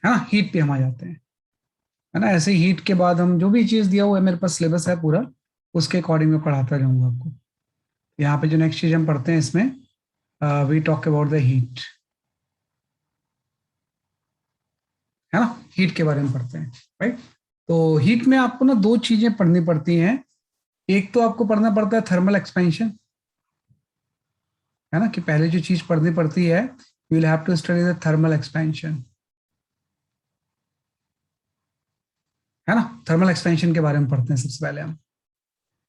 है ना, हीट पे हम आ जाते हैं, है ना। ऐसे ही हीट के बाद हम जो भी चीज दिया हुआ है, मेरे पास सिलेबस है पूरा, उसके अकॉर्डिंग मैं पढ़ाता जाऊंगा आपको। यहाँ पे जो नेक्स्ट चीज हम पढ़ते हैं इसमें, we talk about the heat, है ना, हीट के बारे में पढ़ते हैं, राइट। तो हीट में आपको ना दो चीजें पढ़नी पड़ती हैं। एक तो आपको पढ़ना पड़ता है थर्मल एक्सपेंशन, है ना, कि पहले जो चीज पढ़नी पड़ती है, you will have to study the thermal expansion, है ना। थर्मल एक्सपेंशन के बारे में पढ़ते हैं सबसे पहले हम,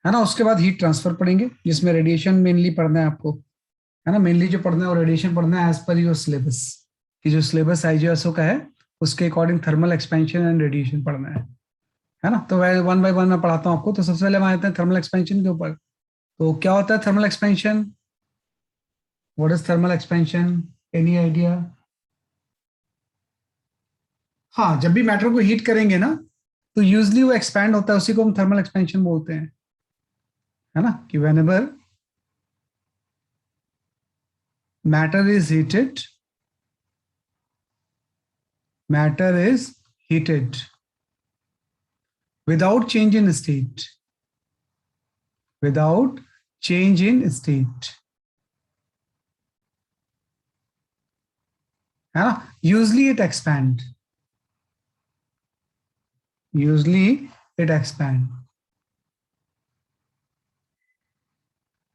है ना। उसके बाद हीट ट्रांसफर पढ़ेंगे, जिसमें रेडिएशन मेनली पढ़ना है आपको, है ना। मेनली जो पढ़ना है वो रेडिएशन पढ़ना है, एज पर योर सिलेबस, कि जो सिलेबस आईजीएसओ का है उसके according thermal expansion and radiation पढ़ना है ना। तो वह वन बाय वन मैं पढ़ाता हूँ आपको। तो सबसे पहले हम आते हैं थर्मल एक्सपेंशन के ऊपर। तो क्या होता है thermal expansion? What is thermal expansion? Any idea? हाँ, जब भी मैटर को हीट करेंगे ना, तो यूजली वो एक्सपैंड होता है, उसी को हम थर्मल एक्सपेंशन बोलते हैं, है ना। कि whenever matter is heated, matter is heated without change in state, without change in state, है ना। Usually it expand, usually it expand,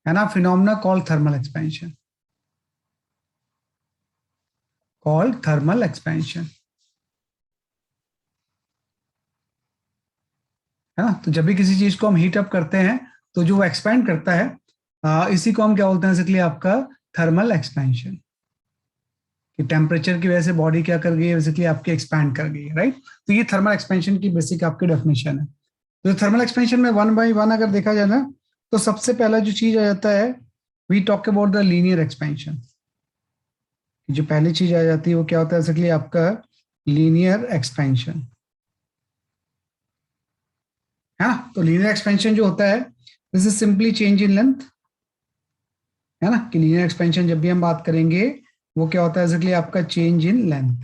है ना। Phenomena called thermal expansion, called thermal expansion, है ना। तो जब भी किसी चीज को हम हीट अप करते हैं, तो जो वो एक्सपैंड करता है, इसी को हम क्या बोलते हैं बेसिकली, आपका थर्मल एक्सपेंशन। कि टेम्परेचर की वजह से बॉडी क्या कर गई है, बेसिकली आपकी एक्सपैंड कर गई है, राइट। तो ये थर्मल एक्सपेंशन की बेसिक आपकी डेफिनेशन है। तो थर्मल एक्सपेंशन में वन बाय वन अगर देखा जाए ना, तो सबसे पहला जो चीज आ जाता है, we talk about the linear expansion. जो पहली चीज आ जाती है वो क्या होता है बेसिकली, आपका लीनियर एक्सपेंशन, है ना। तो लीनियर एक्सपेंशन जो होता है, this is simply change in length, है ना। कि लीनियर एक्सपेंशन जब भी हम बात करेंगे, वो क्या होता है बेसिकली, आपका चेंज इन लेंथ,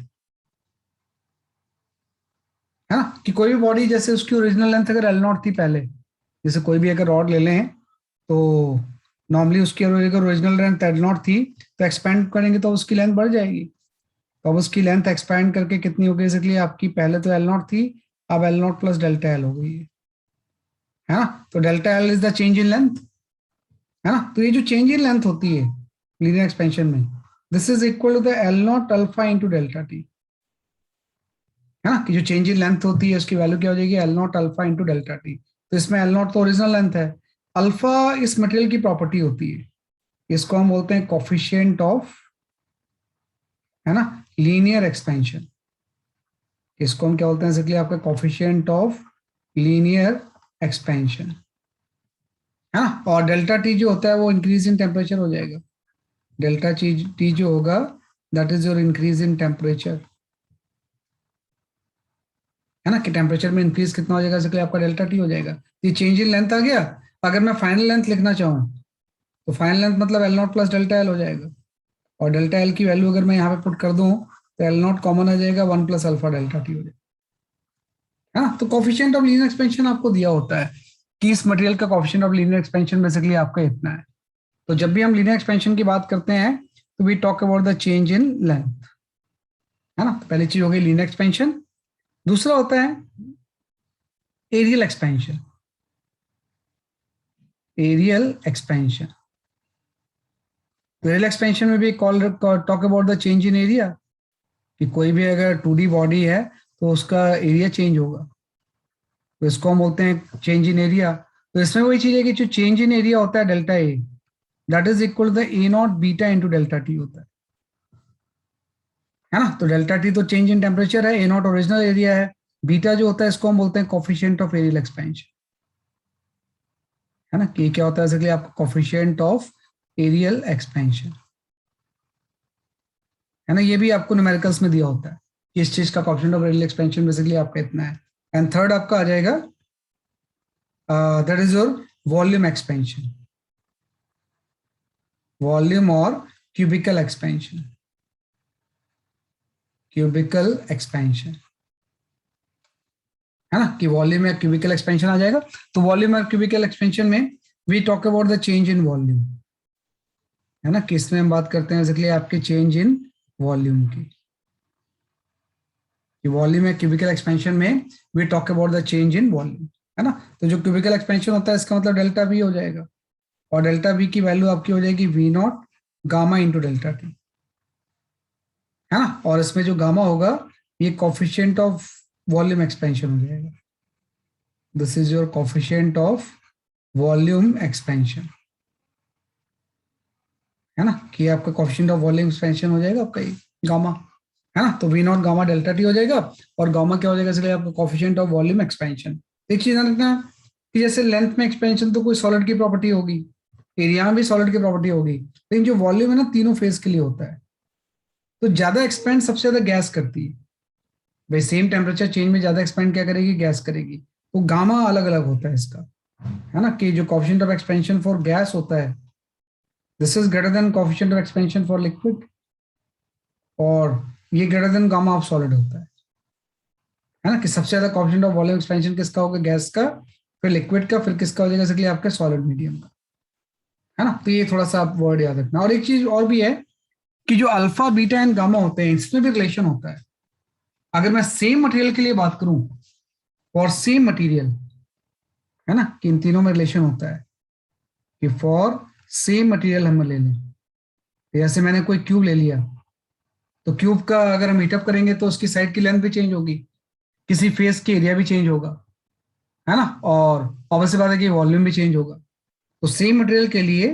है ना। कि कोई भी बॉडी, जैसे उसकी ओरिजिनल लेंथ अगर एल नॉट थी पहले, जैसे कोई भी अगर रॉड ले लें, तो नॉर्मली उसकी अगर ओरिजिनल लेंथ एल नॉट थी, तो एक्सपेंड करेंगे तो उसकी लेंथ बढ़ जाएगी। तो अब उसकी लेंथ एक्सपैंड करके कितनी हो गई बेसिकली आपकी, पहले तो एल नॉट थी, अब L not plus delta L हो गई है ना। तो delta L is the change in length, है ना। तो ये जो चेंज इन लेंथ होती है लीनियर एक्सपेंशन में, this is equal to the L nought alpha into delta T, है ना। कि जो चेंज इन लेंथ होती है उसकी वैल्यू क्या हो जाएगी, L nought alpha into delta T. तो इसमें एल नॉट तो ओरिजिनल लेंथ है, अल्फा इस मटेरियल की प्रॉपर्टी होती है, इसको हम बोलते हैं कोफिशिएंट ऑफ, है ना, लीनियर एक्सपेंशन। इसको हम क्या बोलते हैं बेसिकली, आपका कोफिशिएंट ऑफ लीनियर एक्सपेंशन, है ना। और डेल्टा टी जो होता है वो इंक्रीज इन टेम्परेचर हो जाएगा। डेल्टा टी जो होगा, that is your increase in temperature, है ना। कि टेम्परेचर में इंक्रीज कितना हो जाएगा, बेसिकली आपका डेल्टा टी हो जाएगा। ये चेंज इन लेंथ आ गया। अगर मैं फाइनल लेंथ लिखना चाहूँ, तो फाइनल लेंथ मतलब L not plus delta L हो जाएगा। और डेल्टा एल की वैल्यू अगर मैं यहाँ पे पुट कर दूं, तो एल नॉट कॉमन आ जाएगा, one plus alpha delta T हो जाएगा, है ना। तो कॉफिशिएंट ऑफ लीनियर एक्सपेंशन आपको दिया होता है कि इस मटेरियल का coefficient of linear expansion basically आपका इतना है। तो जब भी हम लीनियर एक्सपेंशन की बात करते हैं, तो we talk about the change in length, है ना। तो पहली चीज हो गई लीनियर एक्सपेंशन। दूसरा होता है एरियल एक्सपेंशन, एरियल एक्सपेंशन। तो एरियल एक्सपेंशन में भी call talk about the change in area, कि कोई भी अगर 2D बॉडी है, तो उसका एरिया चेंज होगा, तो इसको हम बोलते हैं चेंज इन एरिया। तो इसमें वही चीज है कि जो चेंज इन एरिया होता है delta A, that is equal to the A nought beta into delta T होता है ना। तो डेल्टा टी तो चेंज इन टेम्परेचर है, ए नॉट ओरिजिनल एरिया है, बीटा जो होता है इसको हम बोलते हैं कोफिशिएंट ऑफ एरियल एक्सपेंशन, है ना। कि क्या होता है बेसिकली आपका कोफिशिएंट ऑफ एरियल एक्सपेंशन, है ना। ये भी आपको न्यूमेरिकल्स में दिया होता है कि इस चीज का coefficient of areal expansion basically आपका इतना है। एंड थर्ड आपका आ जाएगा, that is your volume expansion, volume और क्यूबिकल एक्सपेंशन, क्यूबिकल एक्सपेंशन, है ना, कि वॉल्यूम या क्यूबिकल एक्सपेंशन आ जाएगा। तो वॉल्यूम और क्यूबिकल एक्सपेंशन में we talk about the change in volume, है ना, किसमें हम बात करते हैं बेसिकली आपके चेंज इन वॉल्यूम की। वॉल्यूम या क्यूबिकल एक्सपेंशन में we talk about the change in volume, है ना। तो जो क्यूबिकल एक्सपेंशन होता है इसका मतलब डेल्टा वी हो जाएगा, और डेल्टा वी की वैल्यू आपकी हो जाएगी V nought gamma into delta T, है ना। और इसमें जो गामा होगा ये कोफिशिएंट ऑफ वॉल्यूम एक्सपेंशन हो जाएगा। This is your coefficient of volume expansion, है ना, कि आपका कोफिशिएंट ऑफ वॉल्यूम एक्सपेंशन हो जाएगा आपका ये गामा, है ना। तो V nought gamma delta T हो जाएगा, और गामा क्या हो जाएगा इसलिए आपका कोफिशिएंट ऑफ वॉल्यूम एक्सपेंशन। एक चीज ध्यान रखना कि जैसे लेंथ में एक्सपेंशन तो कोई सॉलिड की प्रॉपर्टी होगी, एरिया में भी सॉलिड की प्रॉपर्टी होगी, लेकिन जो वॉल्यूम है ना तीनों फेज के लिए होता है। तो ज्यादा एक्सपेंड सबसे ज्यादा गैस करती है भाई, सेम टेम्परेचर चेंज में ज्यादा एक्सपेंड क्या करेगी, गैस करेगी। तो गामा अलग अलग होता है इसका, है ना, कि जो coefficient of expansion for gas होता है this is greater than coefficient of expansion for liquid, और ये greater than gamma of solid होता है ना, कि सबसे ज्यादा कोफिशिएंट ऑफ वॉल्यूम एक्सपेंशन किसका होगा, गैस का, फिर लिक्विड का, फिर किसका हो जाएगा इसलिए आपका सॉलिड मीडियम का, है ना। तो ये थोड़ा सा आप वर्ड याद रखना। और एक चीज और भी है कि जो अल्फा बीटा एंड गामा होते हैं इसमें भी रिलेशन होता है। अगर मैं सेम मटेरियल के लिए बात करूं, फॉर सेम मटेरियल, है ना, कि इन तीनों में रिलेशन होता है कि फॉर सेम मटेरियल हम ले लें, जैसे मैंने कोई क्यूब ले लिया, तो क्यूब का अगर हम हीटअप करेंगे तो उसकी साइड की लेंथ भी चेंज होगी, किसी फेस की एरिया भी चेंज होगा, है ना, और ऑब्वियसली बात है कि वॉल्यूम भी चेंज होगा। तो सेम मटेरियल के लिए,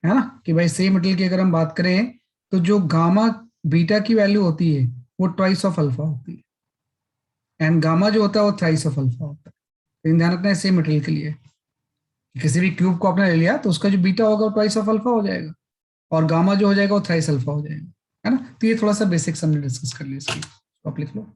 है ना, कि भाई सेम मटेरियल की अगर हम बात करें तो जो गामा बीटा की वैल्यू होती है वो ट्वाइस ऑफ अल्फा होती है, एंड गामा जो होता है वो थ्राइस ऑफ अल्फा होता है। तो ध्यान रखना है सेम मटेरियल के लिए, किसी भी क्यूब को आपने ले लिया तो उसका जो बीटा होगा वो ट्वाइस ऑफ अल्फा हो जाएगा, और गामा जो हो जाएगा वो थ्राइस अल्फा हो जाएगा, है ना। तो ये थोड़ा सा बेसिक्स हमने डिस्कस कर लिया इसकी, तो आप लिख लो।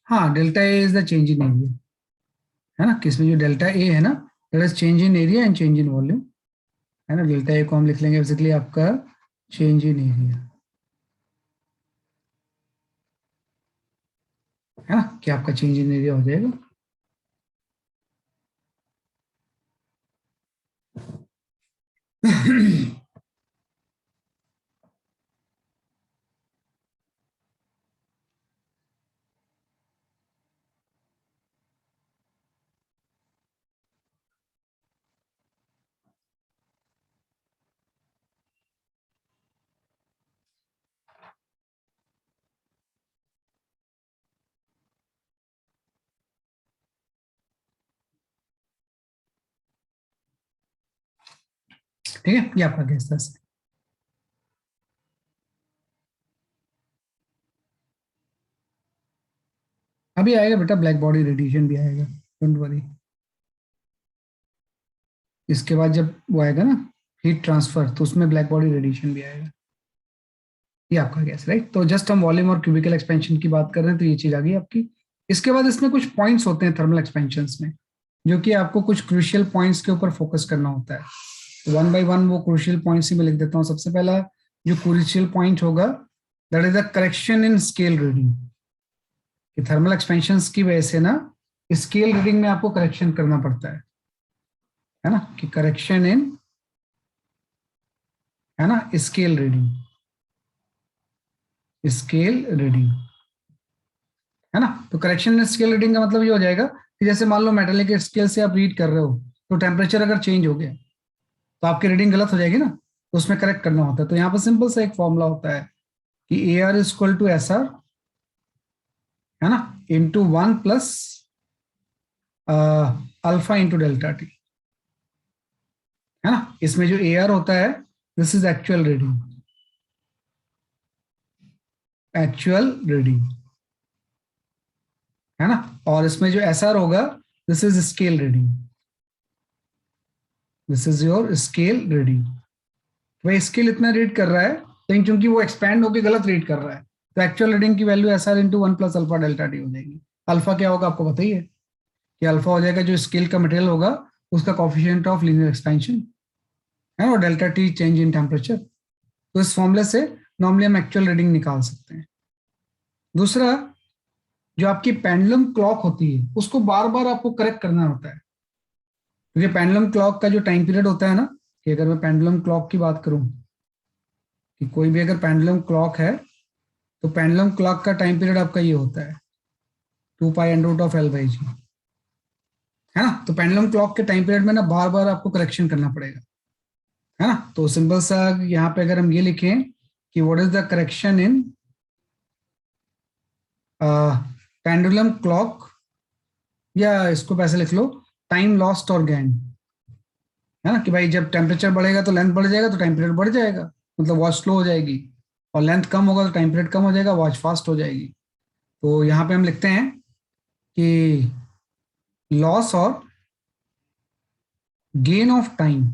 हाँ, delta A is the change in area, है ना, किसमें जो डेल्टा ए है ना that is change in area and change in volume, है ना। डेल्टा ए को हम लिख लेंगे बेसिकली आपका चेंज इन एरिया, है ना, कि आपका चेंज इन एरिया हो जाएगा। ठीक है, ये आपका गैस था। अभी आएगा बेटा, ब्लैक बॉडी रेडिएशन भी आएगा, डोंट वरी। इसके बाद जब वो आएगा ना हीट ट्रांसफर, तो उसमें ब्लैक बॉडी रेडिएशन भी आएगा। ये आपका गैस, राइट। तो जस्ट हम वॉल्यूम और क्यूबिकल एक्सपेंशन की बात कर रहे हैं, तो ये चीज आ गई आपकी। इसके बाद इसमें कुछ पॉइंट्स होते हैं थर्मल एक्सपेंशन में, जो कि आपको कुछ क्रूशियल पॉइंट्स के ऊपर फोकस करना होता है। वन बाय वन वो क्रूशियल पॉइंट्स ही मैं लिख देता हूँ। सबसे पहला जो क्रूशियल पॉइंट होगा that is the correction in scale reading, कि थर्मल एक्सपेंशन की वजह से ना स्केल रीडिंग में आपको करेक्शन करना पड़ता है ना, कि करेक्शन इन, है ना, स्केल रीडिंग, स्केल रीडिंग, है ना। तो करेक्शन इन स्केल रीडिंग का मतलब ये हो जाएगा कि जैसे मान लो मेटेलिक स्केल से आप रीड कर रहे हो, तो टेम्परेचर अगर चेंज हो गया तो आपकी रीडिंग गलत हो जाएगी ना। तो उसमें करेक्ट करना होता है। तो यहाँ पर सिंपल सा एक फॉर्मूला होता है कि A R equal to S R, है ना, into 1 plus alpha into delta T, है ना। इसमें जो ए आर होता है this is actual reading, actual reading, है ना। और इसमें जो एस आर होगा this is scale reading, this is your scale reading. भाई स्केल इतना रीड कर रहा है, लेकिन चूंकि वो एक्सपैंड होकर गलत रीड कर रहा है, तो एक्चुअल रीडिंग की value S R into 1 plus alpha delta T हो जाएगी। अल्फा क्या होगा आपको पता ही है कि अल्फा हो जाएगा जो स्केल का मटेरियल होगा उसका कॉफिशिएंट ऑफ लीनियर एक्सपेंशन, है ना, और delta T change in temperature. तो इस फॉर्मूले से नॉर्मली हम एक्चुअल रीडिंग निकाल सकते हैं। दूसरा, जो आपकी पेंडुलम क्लॉक होती है उसको बार बार आपको करेक्ट करना होता है, क्योंकि पेंडुलम क्लॉक का जो टाइम पीरियड होता है ना, कि अगर मैं पेंडुलम क्लॉक की बात करूं कि कोई भी अगर पेंडुलम क्लॉक है तो पेंडुलम क्लॉक का टाइम पीरियड आपका ये होता है 2 pi under root of l by g, है ना। तो पेंडुलम क्लॉक के टाइम पीरियड में ना बार बार आपको करेक्शन करना पड़ेगा, है ना। तो सिंपल सा यहाँ पे अगर हम ये लिखें कि what is the correction in pendulum clock, या इसको पैसे लिख लो टाइम लॉस्ट और गेन, है ना, कि भाई जब टेम्परेचर बढ़ेगा तो लेंथ बढ़ जाएगा तो टाइम पीरियड बढ़ जाएगा, मतलब वॉच स्लो हो जाएगी, और लेंथ कम होगा तो टाइम पीरियड कम हो जाएगा, वॉच फास्ट हो जाएगी। तो यहाँ पे हम लिखते हैं कि लॉस और gain of time,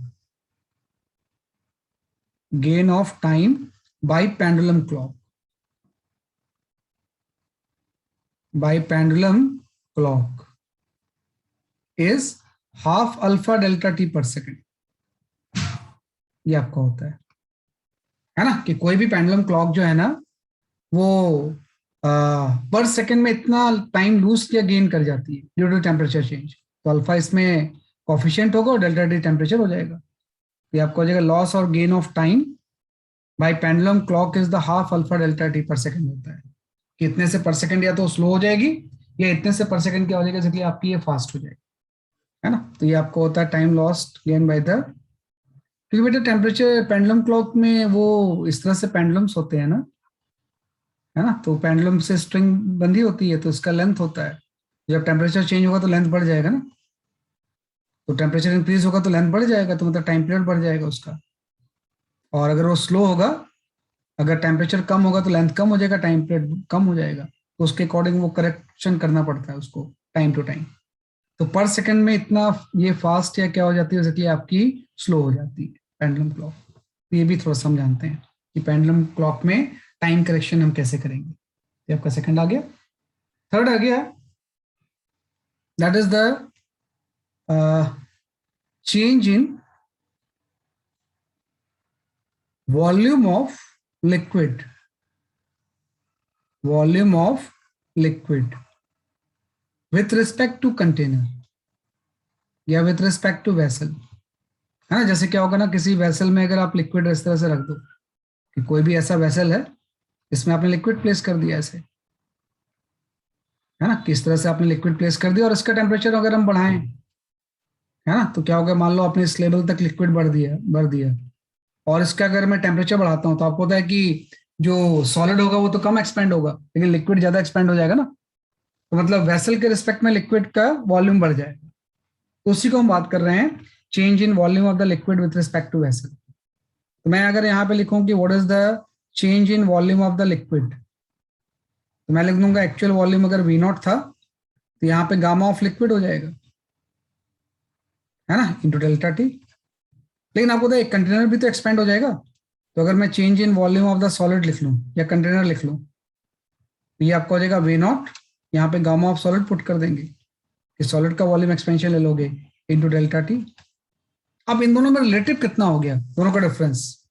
gain of time by pendulum clock, by pendulum clock is half alpha delta T per second. ये आपका होता है ना, कि कोई भी पेंडुलम क्लॉक जो है ना वो पर सेकेंड में इतना टाइम लूज या गेन कर जाती है ड्यू टू टेम्परेचर चेंज। तो अल्फा इसमें कॉफिशिएंट होगा और डेल्टा टी टेम्परेचर हो जाएगा। तो ये आपको हो जाएगा लॉस और gain of time by pendulum clock is the half alpha delta T per second होता है, कि इतने से पर सेकेंड या तो स्लो हो जाएगी या इतने से पर सेकेंड क्या हो जाएगा, इसलिए आपकी ये फास्ट हो जाएगी, है ना। तो ये आपको होता है time lost gain by the, क्योंकि बेटा टेम्परेचर पेंडुलम क्लॉक में वो इस तरह से पेंडुलम्स होते हैं ना, है ना। तो पेंडुलम से स्ट्रिंग बंधी होती है तो इसका लेंथ होता है, जब टेम्परेचर चेंज होगा तो लेंथ बढ़ जाएगा ना, तो टेम्परेचर इंक्रीज होगा तो लेंथ बढ़ जाएगा, तो मतलब टाइम पीरियड बढ़ जाएगा उसका। और अगर वो स्लो होगा, अगर टेम्परेचर कम होगा तो लेंथ कम हो जाएगा, टाइम पीरियड कम हो जाएगा, तो उसके अकॉर्डिंग वो करेक्शन करना पड़ता है उसको टाइम टू टाइम। तो पर सेकंड में इतना ये फास्ट या क्या हो जाती है, इसलिए आपकी स्लो हो जाती है पेंडुलम क्लॉक। तो ये भी थोड़ा सा हम जानते हैं कि पेंडुलम क्लॉक में टाइम करेक्शन हम कैसे करेंगे। ये आपका सेकंड आ गया। थर्ड आ गया, that is the change in volume of liquid, volume of liquid with respect to container या विथ रिस्पेक्ट टू वेसल, है ना। जैसे क्या होगा ना, किसी वेसल में अगर आप लिक्विड इस तरह से रख दो कि कोई भी ऐसा वेसल है इसमें आपने लिक्विड प्लेस कर दिया ऐसे, है ना, किस तरह से आपने लिक्विड प्लेस कर दिया और इसका टेम्परेचर अगर हम बढ़ाएं, है ना, तो क्या होगा, मान लो आपने इस लेवल तक लिक्विड बढ़ दिया और इसका अगर मैं टेम्परेचर बढ़ाता हूँ तो आपको पता है कि जो सॉलिड होगा वो तो कम एक्सपेंड होगा लेकिन लिक्विड ज्यादा एक्सपेंड हो जाएगा ना, तो मतलब वेसल के रिस्पेक्ट में लिक्विड का वॉल्यूम बढ़ जाएगा। तो उसी को हम बात कर रहे हैं, change in volume of the liquid with respect to vessel. तो मैं अगर यहाँ पे लिखूं कि what is the change in volume of the liquid, तो मैं लिख दूंगा एक्चुअल वॉल्यूम अगर वी नॉट था तो यहाँ पे गामा ऑफ लिक्विड हो जाएगा, है ना, इंटू डेल्टा टी। लेकिन आपको तो एक कंटेनर भी तो एक्सपेंड हो जाएगा, तो अगर मैं change in volume of the solid लिख लूँ या कंटेनर लिख लूँ तो ये आपको हो जाएगा वी नॉट, यहाँ पे गामा ऑफ सॉलिड पुट कर देंगे कि सॉलिड का वॉल्यूम एक्सपेंशन ले लोगे इंटू डेल्टा टी। अब इन दोनों में रिलेटिव कितना हो गया, दोनों का डिफरेंस,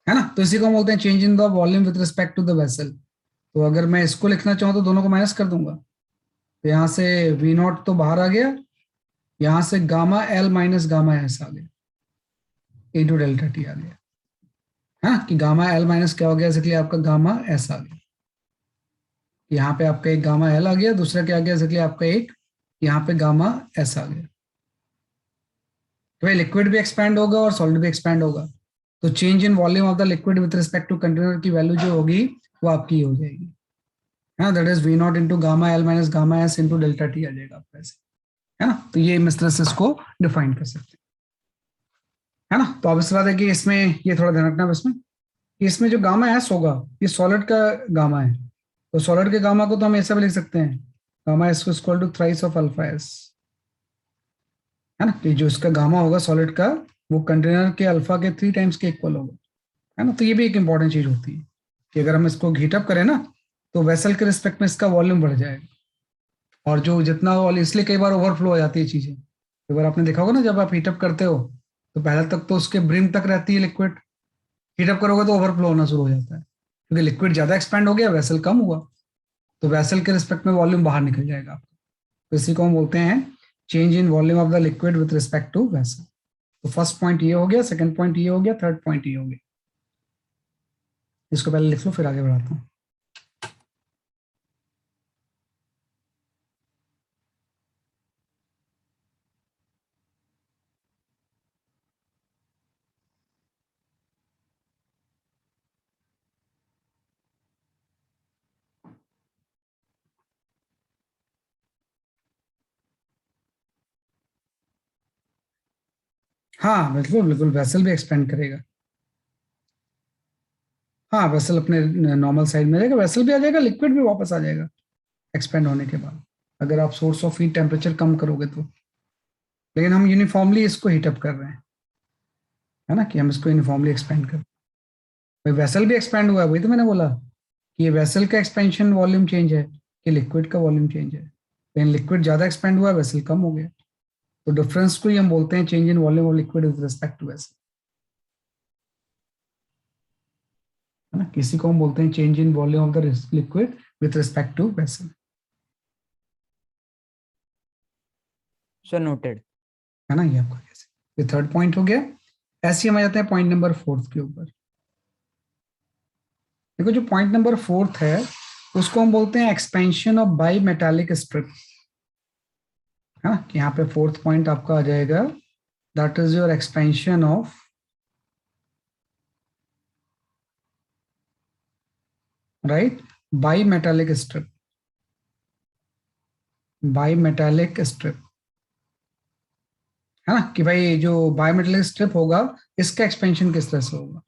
है ना, तो इसी को हम बोलते हैं change in the volume with respect to the vessel. तो अगर मैं इसको लिखना चाहूँ तो दोनों को माइनस कर दूंगा, तो यहाँ से वी नॉट तो बाहर आ गया, यहाँ से gamma L minus gamma s आ गया इंटू डेल्टा टी आ गया, हाँ, कि गामा एल माइनस क्या हो गया, इसलिए आपका गामा एस आ गया। यहाँ पे आपका एक गामा एल आ गया, दूसरा क्या आ गया, इसलिए आपका एक यहाँ पे गामा एस आ गया। तो भाई लिक्विड भी एक्सपैंड होगा और सॉलिड भी एक्सपैंड होगा, तो change in volume of the liquid with respect to container की वैल्यू जो होगी वो आपकी हो जाएगी, है ना, that is V naught into gamma L minus gamma S into delta T आ जाएगा आपका ऐसे, है ना। तो ये इस तरह से इसको डिफाइन कर सकते हैं, है ना। तो अब इस बात है कि इसमें ये थोड़ा ध्यान रखना इसमें, इसमें जो गामा एस होगा ये सॉलिड का गामा है, तो सॉलिड के गामा को तो हम ऐसा भी लिख सकते हैं, gamma S equal to thrice of alpha S, है ना। कि जो इसका गामा होगा सॉलिड का वो कंटेनर के अल्फा के 3 टाइम्स के इक्वल होगा, है ना। तो ये भी एक इंपॉर्टेंट चीज होती है कि अगर हम इसको हीट अप करें ना तो वेसल के रिस्पेक्ट में इसका वॉल्यूम बढ़ जाएगा, और जो जितना वॉल्यूम, इसलिए कई बार ओवरफ्लो हो जाती है चीजें, कई बार आपने देखा होगा ना जब आप हीटअप करते हो तो पहले तक तो उसके ब्रिम तक रहती है लिक्विड, हीटअप करोगे तो ओवरफ्लो होना शुरू हो जाता है, क्योंकि लिक्विड ज्यादा एक्सपैंड हो गया, वेसल कम हुआ, तो वेसल के रिस्पेक्ट में वॉल्यूम बाहर निकल जाएगा, तो इसी को हम बोलते हैं change in volume of the liquid with respect to vessel. तो फर्स्ट पॉइंट ये हो गया, सेकंड पॉइंट ये हो गया, थर्ड पॉइंट ये हो गया, इसको पहले लिख लो फिर आगे बढ़ाता हूँ। हाँ बिल्कुल बिल्कुल, वेसल भी एक्सपेंड करेगा, हाँ वेसल अपने नॉर्मल साइड में रहेगा, वेसल भी आ जाएगा, लिक्विड भी वापस आ जाएगा एक्सपेंड होने के बाद, अगर आप सोर्स ऑफ हीट टेम्परेचर कम करोगे तो। लेकिन हम यूनिफॉर्मली इसको हीटअप कर रहे हैं, है ना, कि हम इसको यूनिफॉर्मली एक्सपेंड कर, भाई वेसल भी एक्सपेंड हुआ है, वही तो मैंने बोला कि ये वेसल का एक्सपेंशन वॉल्यूम चेंज है कि लिक्विड का वॉल्यूम चेंज है, लेकिन लिक्विड ज्यादा एक्सपेंड हुआ है, वेसल कम हो गया, तो डिफरेंस को ही हम बोलते हैं change in volume of liquid with respect to vessel, है ना। किसी को हम बोलते हैं change in volume of the liquid with respect to vessel, so noted, है ना। ये आपका कैसे, ये थर्ड पॉइंट हो गया। ऐसे हम आ जाते हैं पॉइंट नंबर फोर्थ के ऊपर। देखो जो पॉइंट नंबर फोर्थ है उसको हम बोलते हैं expansion of by metallic strip, है ना, कि यहाँ पे फोर्थ पॉइंट आपका आ जाएगा, that is your expansion of right by metallic strip, by metallic strip, है ना, कि भाई जो बाई मेटालिक स्ट्रिप होगा इसका एक्सपेंशन किस तरह से होगा,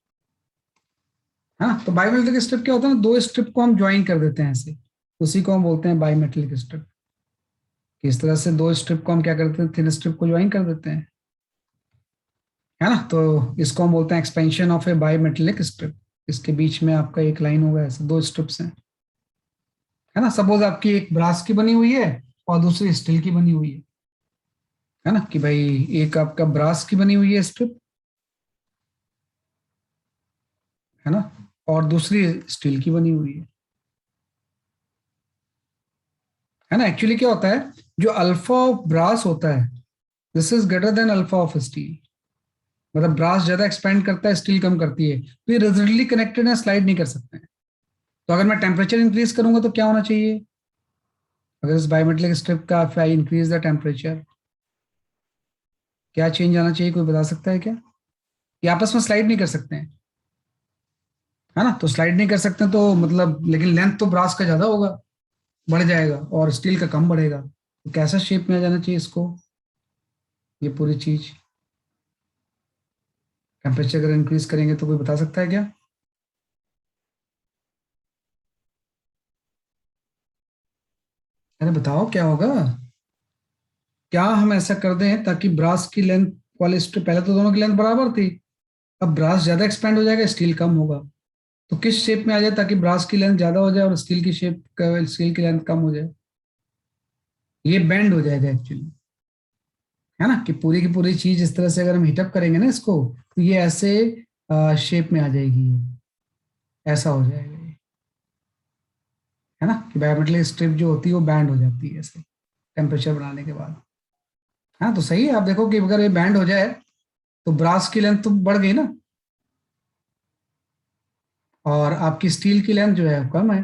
है ना। तो बाई मेटालिक स्ट्रिप क्या होता है ना, दो स्ट्रिप को हम ज्वाइन कर देते हैं ऐसे, उसी को हम बोलते हैं बाई मेटालिक स्ट्रिप, इस तरह से दो स्ट्रिप को हम क्या करते हैं, थिन स्ट्रिप को ज्वाइन कर देते हैं, है ना। तो इसको हम बोलते हैं expansion of A by metallic strip, इसके बीच में आपका एक लाइन होगा ऐसे, दो स्ट्रिप्स हैं, है ना। सपोज आपकी एक ब्रास की बनी हुई है और दूसरी स्टील की बनी हुई है ना, कि भाई एक आपका ब्रास की बनी हुई है स्ट्रिप, है ना, और दूसरी स्टील की बनी हुई है ना। एक्चुअली क्या होता है, जो अल्फा ऑफ ब्रास होता है this is greater than alpha of steel, मतलब ब्रास ज्यादा एक्सपेंड करता है, स्टील कम करती है, तो ये रिजिडली कनेक्टेड है, स्लाइड नहीं कर सकते हैं। तो अगर मैं टेम्परेचर इंक्रीज करूंगा तो क्या होना चाहिए, अगर इस बायोमेट्रिक स्ट्रिप का if I increase the temperature, क्या चेंज आना चाहिए, कोई बता सकता है क्या, ये आपस में स्लाइड नहीं कर सकते हैं, है ना। तो स्लाइड नहीं कर सकते तो मतलब, लेकिन लेंथ तो ब्रास का ज्यादा होगा, बढ़ जाएगा, और स्टील का कम बढ़ेगा, तो कैसा शेप में आ जाना चाहिए इसको, ये पूरी चीज, टेम्परेचर अगर इंक्रीज करेंगे तो कोई बता सकता है क्या, अरे बताओ क्या होगा, क्या हम ऐसा कर दें ताकि ब्रास की लेंथ वाले स्ट्रिप, पहले तो दोनों की लेंथ बराबर थी, अब ब्रास ज्यादा एक्सपेंड हो जाएगा, स्टील कम होगा, तो किस शेप में आ जाए ताकि ब्रास की लेंथ ज्यादा हो जाए और स्टील की शेप, स्टील की लेंथ कम हो जाए, ये बेंड हो जाएगा एक्चुअली, है ना, कि पूरी की पूरी चीज इस तरह से अगर हम हीटअप करेंगे ना इसको तो ये ऐसे शेप में आ जाएगी, ऐसा हो जाएगा ये, है ना, कि बायोमेट्रिक स्ट्रिप जो होती है वो बैंड हो जाती है ऐसे टेम्परेचर बढ़ाने के बाद। हाँ तो सही है, आप देखो कि अगर ये बैंड हो जाए तो ब्रास की लेंथ तो बढ़ गई ना, और आपकी स्टील की लेंथ जो है वो कम है,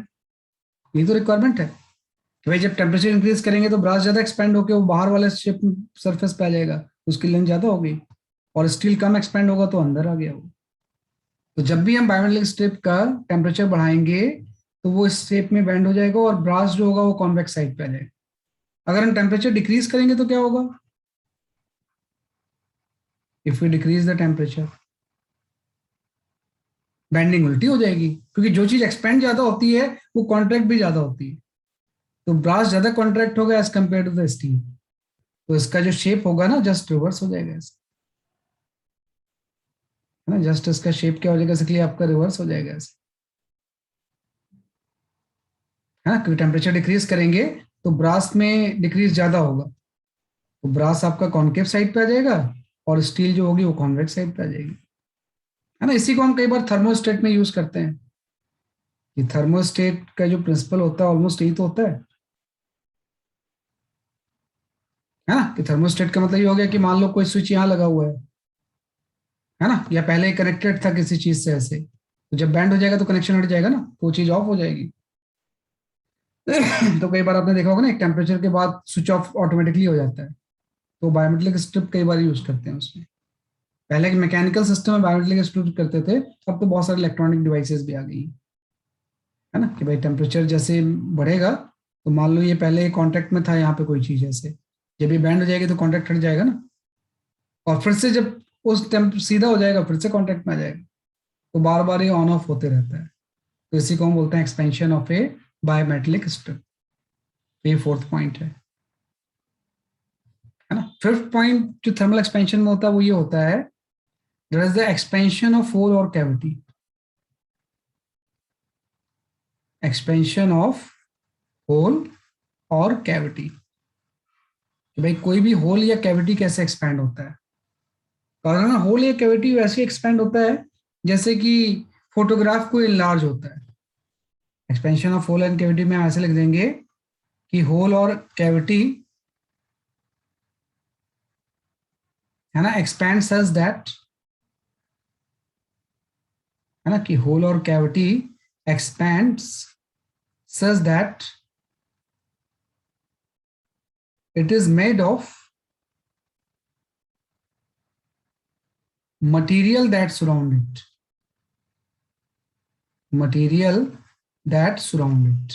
ये तो रिक्वायरमेंट है कि भाई जब टेम्परेचर इंक्रीज करेंगे तो ब्रास ज्यादा एक्सपेंड होकर वो बाहर वाले शेप सरफेस पे आ जाएगा, उसकी लेंथ ज्यादा हो गई, और स्टील कम एक्सपेंड होगा तो अंदर आ गया वो, तो जब भी हम बायोमेट्रिक स्ट्रिप का टेम्परेचर बढ़ाएंगे तो वो इस शेप में बेंड हो जाएगा और ब्रास जो होगा वो कॉन्वेक्स साइड पे आ जाएगा। अगर हम टेम्परेचर डिक्रीज करेंगे तो क्या होगा? If we decrease the temperature, bending उल्टी हो जाएगी, क्योंकि जो चीज एक्सपेंड ज्यादा होती है वो कॉन्ट्रैक्ट भी ज्यादा होती है। तो ब्रास ज्यादा कॉन्ट्रैक्ट होगा as compare to the steel, तो इसका जो शेप होगा ना जस्ट रिवर्स हो जाएगा इसका, है ना। जस्ट इसका शेप क्या हो जाएगा, इसलिए आपका रिवर्स हो जाएगा ऐसे, है ना। क्योंकि टेम्परेचर डिक्रीज करेंगे तो ब्रास में डिक्रीज ज्यादा होगा, तो ब्रास आपका कॉन्केव साइड पे आ जाएगा और स्टील जो होगी वो कॉन्वेक्स साइड पे आ जाएगी, है ना। इसी को हम कई बार थर्मोस्टेट में यूज करते हैं, कि थर्मोस्टेट का जो प्रिंसिपल होता है ऑलमोस्ट यही तो होता है ना। कि थर्मोस्टेट का मतलब ये हो गया कि मान लो कोई स्विच यहाँ लगा हुआ है ना, या पहले कनेक्टेड था किसी चीज से ऐसे, तो जब बैंड हो जाएगा तो कनेक्शन हट जाएगा ना, तो वो चीज ऑफ हो जाएगी। तो कई बार आपने देखा होगा ना, एक टेम्परेचर के बाद स्विच ऑफ ऑटोमेटिकली हो जाता है, तो बायोमेट्रिक स्ट्रिप कई बार यूज करते हैं उसमें। पहले मैकेनिकल सिस्टम में बायोमेट्रिक स्ट्रिप करते थे, अब तो बहुत सारे इलेक्ट्रॉनिक डिवाइसेस भी आ गई हैं, है ना। कि भाई टेम्परेचर जैसे बढ़ेगा तो मान लो ये पहले कांटेक्ट में था यहाँ पे कोई चीज ऐसे, जब ये बैंड हो जाएगी तो कांटेक्ट हट जाएगा ना, और फिर से जब उस टेम्प सीधा हो जाएगा फिर से कांटेक्ट में आ जाएगा, तो बार बार ये ऑन ऑफ होते रहता है। तो इसी को हम बोलते हैं expansion of a biometric strip. ये फोर्थ पॉइंट है ना। फिफ्थ पॉइंट जो थर्मल एक्सपेंशन में होता है वो ये होता है, there is the expansion of hole और कैविटी। एक्सपेंशन ऑफ होल और कैविटी, कि भाई कोई भी होल या कैविटी कैसे एक्सपैंड होता है। कारण ना, होल या कैविटी वैसे एक्सपैंड होता है जैसे कि फोटोग्राफ को इनलार्ज होता है। Expansion of hole and cavity में हम ऐसे लिख देंगे कि होल और कैविटी, है ना, एक्सपैंड सच दैट, है ना, कि होल और cavity expands such that it is made of material that surround it, material that surround it,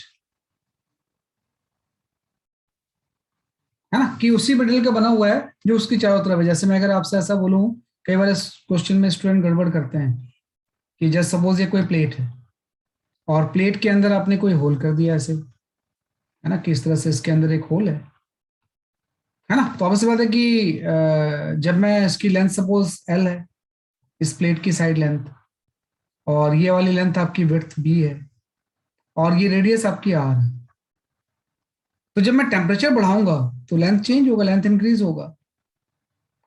है ना। कि उसी मटेरियल का बना हुआ है जो उसकी चारों तरफ है। जैसे मैं अगर आपसे ऐसा बोलूं, कई बार इस क्वेश्चन में स्टूडेंट गड़बड़ करते हैं, कि जस्ट सपोज ये कोई प्लेट है और प्लेट के अंदर आपने कोई होल कर दिया ऐसे, है ना, किस तरह से इसके अंदर एक होल है ना। तो obvious सी बात है कि जब मैं इसकी लेंथ सपोज एल है, इस प्लेट की साइड लेंथ, और ये वाली लेंथ आपकी विड्थ बी है, और ये रेडियस आपकी आर है, तो जब मैं टेम्परेचर बढ़ाऊंगा तो लेंथ चेंज होगा, लेंथ इंक्रीज होगा,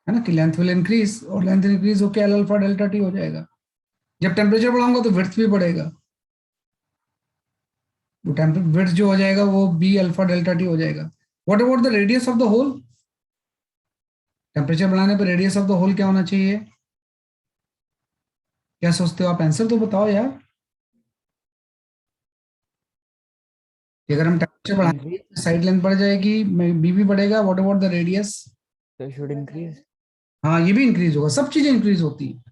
है ना। कि लेंथ विल इंक्रीज, और लेंथ इंक्रीज होकर एल अल्फा डेल्टा टी हो जाएगा। जब टेम्परेचर बढ़ाऊंगा तो विड्थ भी बढ़ेगा, वो विड्थ जो हो जाएगा वो बी अल्फा डेल्टा टी हो जाएगा। What about the radius of the hole? Temperature बढ़ाने पर रेडियस ऑफ द होल क्या होना चाहिए? क्या सोचते हो आप? आंसर तो बताओ यार। कि अगर हम टेम्परेचर increase, बढ़ाएंगे साइड लेंथ बढ़ जाएगी, बी भी बढ़ेगा, what about the radius? so should increase. हाँ, ये भी इंक्रीज होगा, सब चीजें इंक्रीज होती है।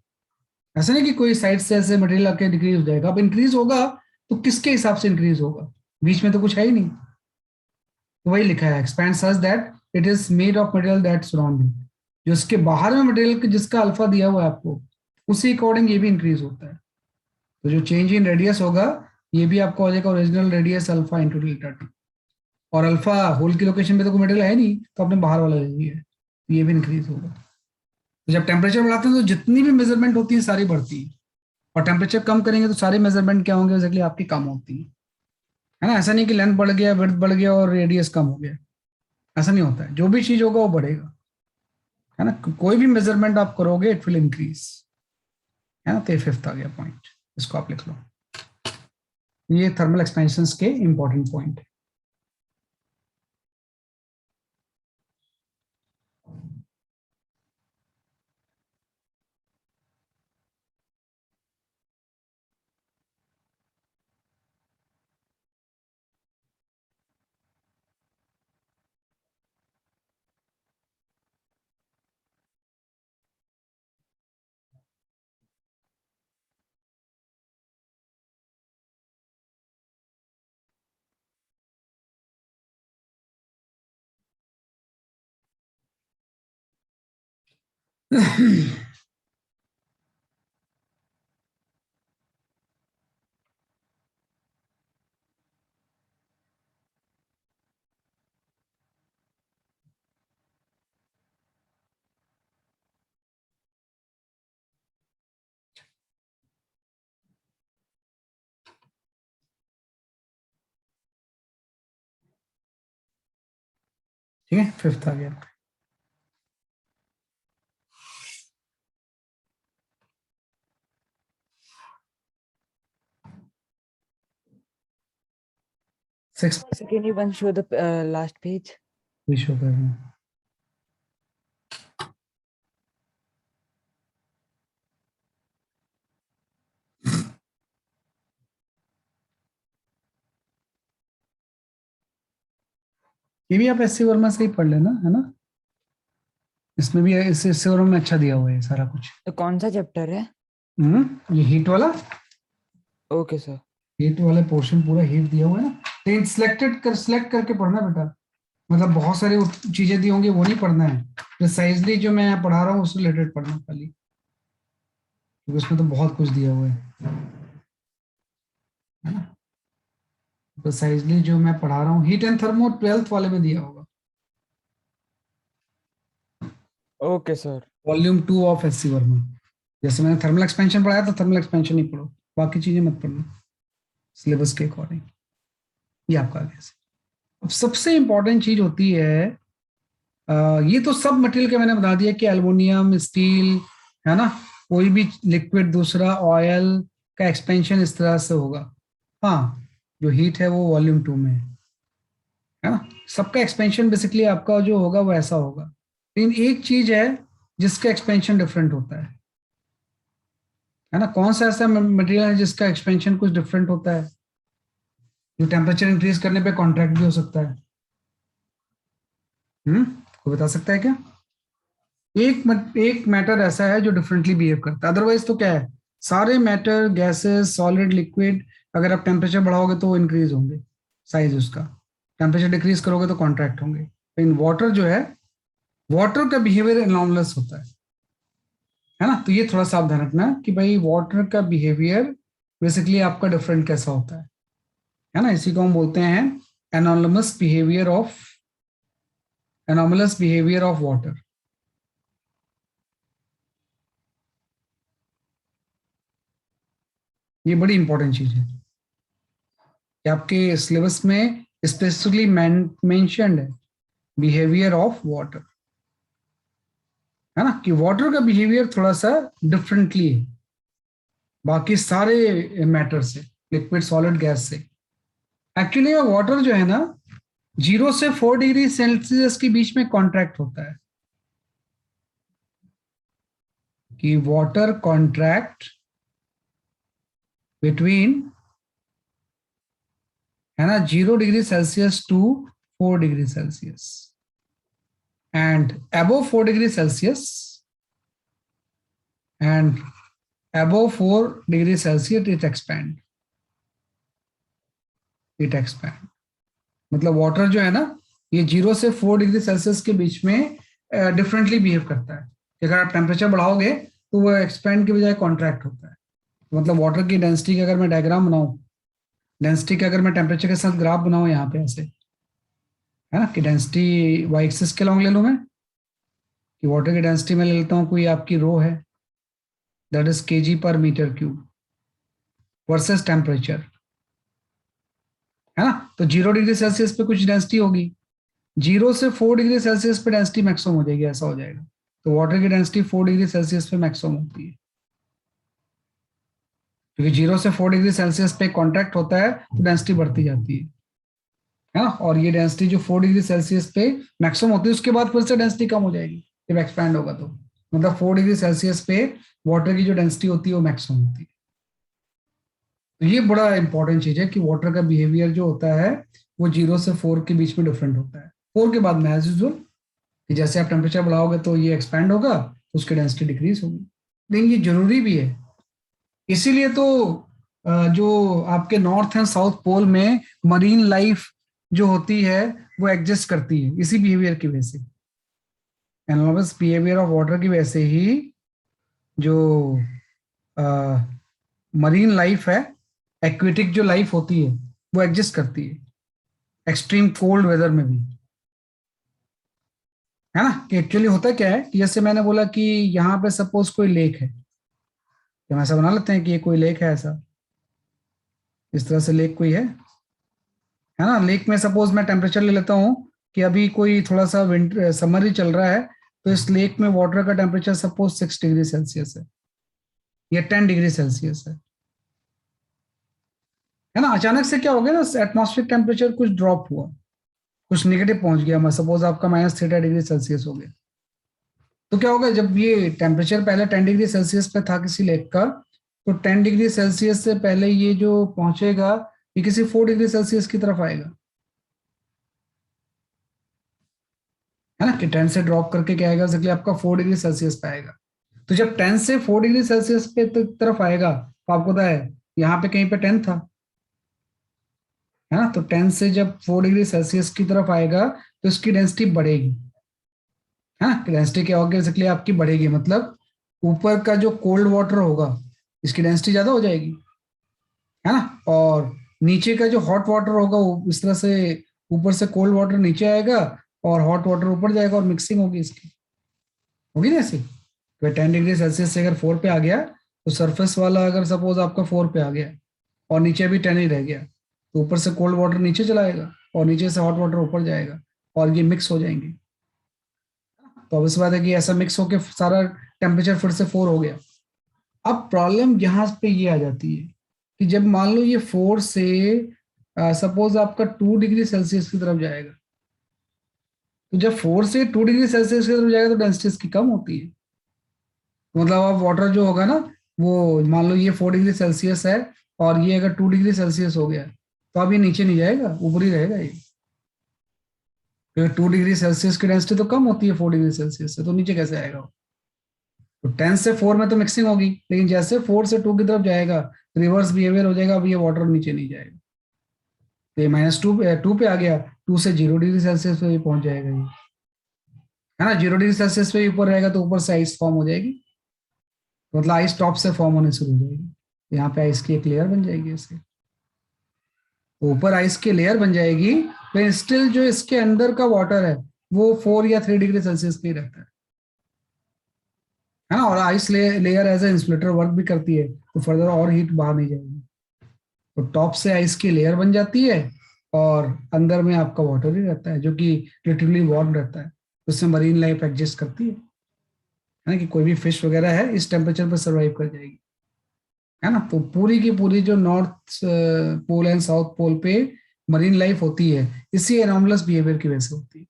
ऐसा नहीं कि कोई साइड से ऐसे मटेरियल आके डिक्रीज हो जाएगा। अब इंक्रीज होगा तो किसके हिसाब से इंक्रीज होगा? बीच में तो कुछ है ही नहीं। तो वही लिखा है, expand such that it is made of material that surrounding, जो इसके बाहर में मटेरियल जिसका अल्फा दिया हुआ है आपको, उसी अकॉर्डिंग ये भी इंक्रीज होता है। तो जो चेंज इन रेडियस होगा ये भी आपका हो जाएगा original radius alpha into delta T. और अल्फा होल की लोकेशन पे तो कोई मटेरियल है नहीं, तो आपने बाहर वाला ले लिया है, तो ये भी इंक्रीज होगा। तो जब टेम्परेचर बढ़ाते हैं तो जितनी भी मेजरमेंट होती है सारी बढ़ती है, और टेम्परेचर कम करेंगे तो सारी मेजरमेंट क्या होंगे, एक्जैक्टली आपकी कम होती है ना। ऐसा नहीं कि लेंथ बढ़ गया, विड्थ बढ़ गया और रेडियस कम हो गया, ऐसा नहीं होता है। जो भी चीज होगा वो बढ़ेगा, है ना। कोई भी मेजरमेंट आप करोगे इट विल इंक्रीज, है ना। तो ये फिफ्थ आ गया पॉइंट, इसको आप लिख लो। ये थर्मल एक्सपेंशन के इंपॉर्टेंट पॉइंट है। ठीक है, फिफ्थ आ गया। Six So can you once show the last page? Show कर रहे हैं। ये भी आप एससी वर्मा से ही पढ़ लेना, है ना। इसमें भी इस एससी वर्मा में अच्छा दिया हुआ है सारा कुछ। तो कौन सा चैप्टर है? ये हीट वाला, ओके सर। हीट वाले पोर्शन पूरा हीट दिया हुआ है ना। लेकिन सिलेक्ट करके पढ़ना बेटा। मतलब बहुत सारी चीजें दी होंगी, वो नहीं पढ़ना है। प्रिसाइजली जो मैं पढ़ा रहा हूँ उससे रिलेटेड पढ़ना खाली, क्योंकि उसमें तो बहुत कुछ दिया हुआ है ना। प्रिसाइजली जो मैं पढ़ा रहा हूँ, हीट एंड थर्मो 12th वाले में दिया होगा। Okay sir. Volume 2 of SC Verma. जैसे मैंने थर्मल एक्सपेंशन पढ़ाया तो थर्मल एक्सपेंशन ही पढ़ो, बाकी चीजें मत पढ़ना सिलेबस के अकॉर्डिंग। ये आपका आगे से। अब सबसे इंपॉर्टेंट चीज होती है, ये तो सब मटेरियल के मैंने बता दिया कि एल्युमिनियम, स्टील, है ना, कोई भी लिक्विड दूसरा ऑयल का एक्सपेंशन इस तरह से होगा। हाँ, जो हीट है वो वॉल्यूम 2 में है ना। सबका एक्सपेंशन बेसिकली आपका जो होगा वो ऐसा होगा, लेकिन एक चीज है जिसका एक्सपेंशन डिफरेंट होता है ना। कौन सा ऐसा मटेरियल है जिसका एक्सपेंशन कुछ डिफरेंट होता है, जो टेम्परेचर इंक्रीज करने पे कॉन्ट्रैक्ट भी हो सकता है? कोई बता सकता है क्या? एक मैटर ऐसा है जो डिफरेंटली बिहेव करता है, अदरवाइज तो क्या है, सारे मैटर, गैसेस, सॉलिड, लिक्विड, अगर आप टेम्परेचर बढ़ाओगे तो वो इंक्रीज होंगे साइज उसका, टेम्परेचर डिक्रीज करोगे तो कॉन्ट्रैक्ट होंगे। लेकिन वाटर जो है, वाटर का बिहेवियर एनॉर्मलस होता है ना। तो ये थोड़ा सावधान रखना कि भाई वाटर का बिहेवियर बेसिकली आपका डिफरेंट कैसा होता है ना। इसी को हम बोलते हैं एनॉर्मलस बिहेवियर ऑफ वाटर। ये बड़ी इंपॉर्टेंट चीज है कि आपके सिलेबस में स्पेसिफिकली मेंशन्ड है बिहेवियर ऑफ वाटर, है ना, कि वाटर का बिहेवियर थोड़ा सा डिफरेंटली है बाकी सारे मैटर से, लिक्विड, सॉलिड, गैस से। एक्चुअली वाटर जो है ना, 0 से 4 डिग्री सेल्सियस के बीच में कॉन्ट्रैक्ट होता है, कि वाटर कॉन्ट्रैक्ट बिटवीन, है ना, 0 degree Celsius to 4 degree Celsius, and above 4 degree Celsius and above 4 degree Celsius it expand. मतलब वाटर जो है ना, ये 0 से 4 डिग्री सेल्सियस के बीच में डिफरेंटली बिहेव करता है, कि अगर आप टेम्परेचर बढ़ाओगे तो वो एक्सपैंड के बजाय कॉन्ट्रैक्ट होता है। मतलब वाटर की डेंसिटी का अगर मैं डायग्राम बनाऊं, डेंसिटी का अगर मैं टेम्परेचर के साथ ग्राफ बनाऊं यहाँ पे ऐसे, है ना, कि डेंसिटी वाई एक्सिस के लॉन्ग ले लूं मैं, कि वाटर की डेंसिटी में ले लेता हूँ, कोई आपकी रो है, that is kg/m³ versus temperature, है ना। तो 0 डिग्री सेल्सियस पे कुछ डेंसिटी होगी, 0 से 4 डिग्री सेल्सियस पे डेंसिटी मैक्सिमम हो जाएगी, ऐसा हो जाएगा। तो वाटर की डेंसिटी 4 डिग्री सेल्सियस पे मैक्सिमम होती है, क्योंकि 0 से 4 डिग्री सेल्सियस पे कॉन्ट्रैक्ट होता है तो डेंसिटी बढ़ती जाती है ना। और ये डेंसिटी जो 4 डिग्री सेल्सियस पे मैक्सिमम होती है, उसके बाद फिर से डेंसिटी कम हो जाएगी जब एक्सपैंड होगा तो। मतलब 4 डिग्री सेल्सियस पे वाटर की जो डेंसिटी होती है वो मैक्सिमम होती है। तो ये बड़ा इंपॉर्टेंट चीज है कि वाटर का बिहेवियर जो होता है वो 0 से 4 के बीच में डिफरेंट होता है। 4 के बाद में एज यूजुअल, कि जैसे आप टेम्परेचर बढ़ाओगे तो ये एक्सपैंड होगा, तो उसकी डेंसिटी डिक्रीज होगी। लेकिन ये जरूरी भी है, इसीलिए तो जो आपके नॉर्थ एंड साउथ पोल में मरीन लाइफ जो होती है वो एग्जिस्ट करती है इसी बिहेवियर की वजह से, एनालॉगस बिहेवियर ऑफ वाटर की वैसे ही जो मरीन लाइफ है, एक्वेटिक जो लाइफ होती है वो एग्जिस्ट करती है एक्सट्रीम कोल्ड वेदर में भी, है ना। कि एक्चुअली होता क्या है कि जैसे मैंने बोला कि यहाँ पे सपोज कोई लेक है, तो हम ऐसा बना लेते हैं कि ये कोई लेक है, ऐसा इस तरह से लेक कोई है ना। लेक में सपोज मैं टेम्परेचर ले लेता हूँ कि अभी कोई थोड़ा सा विंटर समर ही चल रहा है, तो इस लेक में वाटर का टेम्परेचर सपोज 6 डिग्री सेल्सियस या 10 डिग्री सेल्सियस है ना। अचानक से क्या हो गया ना, एटमॉस्फेरिक टेम्परेचर कुछ ड्रॉप हुआ, कुछ नेगेटिव पहुंच गया, मैं सपोज आपका -3 डिग्री सेल्सियस हो गया। तो क्या होगा, जब ये टेम्परेचर पहले 10 डिग्री सेल्सियस पे था किसी लेक का, तो 10 डिग्री सेल्सियस से पहले ये जो पहुंचेगा, ये किसी 4 डिग्री सेल्सियस की तरफ आएगा, है ना। कि 10 से ड्रॉप करके क्या आएगा, एक्चुअली आपका 4 डिग्री सेल्सियस पे आएगा। तो जब 10 से 4 डिग्री सेल्सियस पे तरफ आएगा, तो आपको पता है यहाँ पे कहीं पे 10 था, है ना। तो 10 से जब 4 डिग्री सेल्सियस की तरफ आएगा, तो इसकी डेंसिटी बढ़ेगी, है ना। डेंसिटी क्या होगी, एक्चुअली आपकी बढ़ेगी, मतलब ऊपर का जो कोल्ड वाटर होगा इसकी डेंसिटी ज्यादा हो जाएगी, है ना। और नीचे का जो हॉट वाटर होगा वो इस तरह से ऊपर से कोल्ड वाटर नीचे आएगा और हॉट वाटर ऊपर जाएगा और मिक्सिंग होगी इसकी, होगी ना ऐसी। तो 10 डिग्री सेल्सियस से अगर 4 पे आ गया, तो सरफेस वाला अगर सपोज आपका 4 पे आ गया और नीचे भी 10 ही रह गया, तो ऊपर से कोल्ड वाटर नीचे चलाएगा और नीचे से हॉट वाटर ऊपर जाएगा और ये मिक्स हो जाएंगे। तो अब इस बात है कि ऐसा मिक्स होके सारा टेम्परेचर फिर से 4 हो गया। अब प्रॉब्लम यहाँ पे ये आ जाती है कि जब मान लो ये 4 से सपोज आपका 2 डिग्री सेल्सियस की तरफ जाएगा, तो जब 4 से 2 डिग्री सेल्सियस की तरफ जाएगा तो डेंसिटी इसकी कम होती है। मतलब अब वाटर जो होगा ना, वो मान लो ये 4 डिग्री सेल्सियस है और ये अगर 2 डिग्री सेल्सियस हो गया, तो अब ये नीचे नहीं जाएगा, ऊपर ही रहेगा ये, क्योंकि 2 डिग्री सेल्सियस की डेंसिटी तो कम होती है 4 डिग्री सेल्सियस से, तो नीचे कैसे आएगा वो। तो 10 से 4 में तो मिक्सिंग होगी, लेकिन जैसे 4 से 2 की तरफ जाएगा, रिवर्स बिहेवियर हो जाएगा, अब ये वाटर नीचे नहीं जाएगा, तो ये -2 पे आ गया, 2 से 0 डिग्री सेल्सियस पे भी पहुंच जाएगा ये, है ना। 0 डिग्री सेल्सियस पे ऊपर रहेगा तो ऊपर से आइस फॉर्म हो जाएगी, तो मतलब आइस टॉप से फॉर्म होने शुरू हो जाएगी, यहाँ पे आइस की एक लेयर बन जाएगी इससे, तो ऊपर आइस की लेयर बन जाएगी, लेकिन स्टिल जो इसके अंदर का वाटर है वो 4 या 3 डिग्री सेल्सियस पे ही रहता है ना। और ice layer as a insulator work भी करती है, तो फर्दर और हीट बाहर नहीं जाएगी, तो टॉप से आइस की लेयर बन जाती है और अंदर में आपका वाटर ही रहता है जो कि लिटरली वार्म रहता है, उससे मरीन लाइफ एग्जिस्ट करती है ना। कि कोई भी फिश वगैरह है इस टेम्परेचर पर सर्वाइव कर जाएगी, है ना। तो पूरी की पूरी जो north pole and south pole पे मरीन लाइफ होती है, इसी एनॉर्मलस बिहेवियर की वजह से होती है।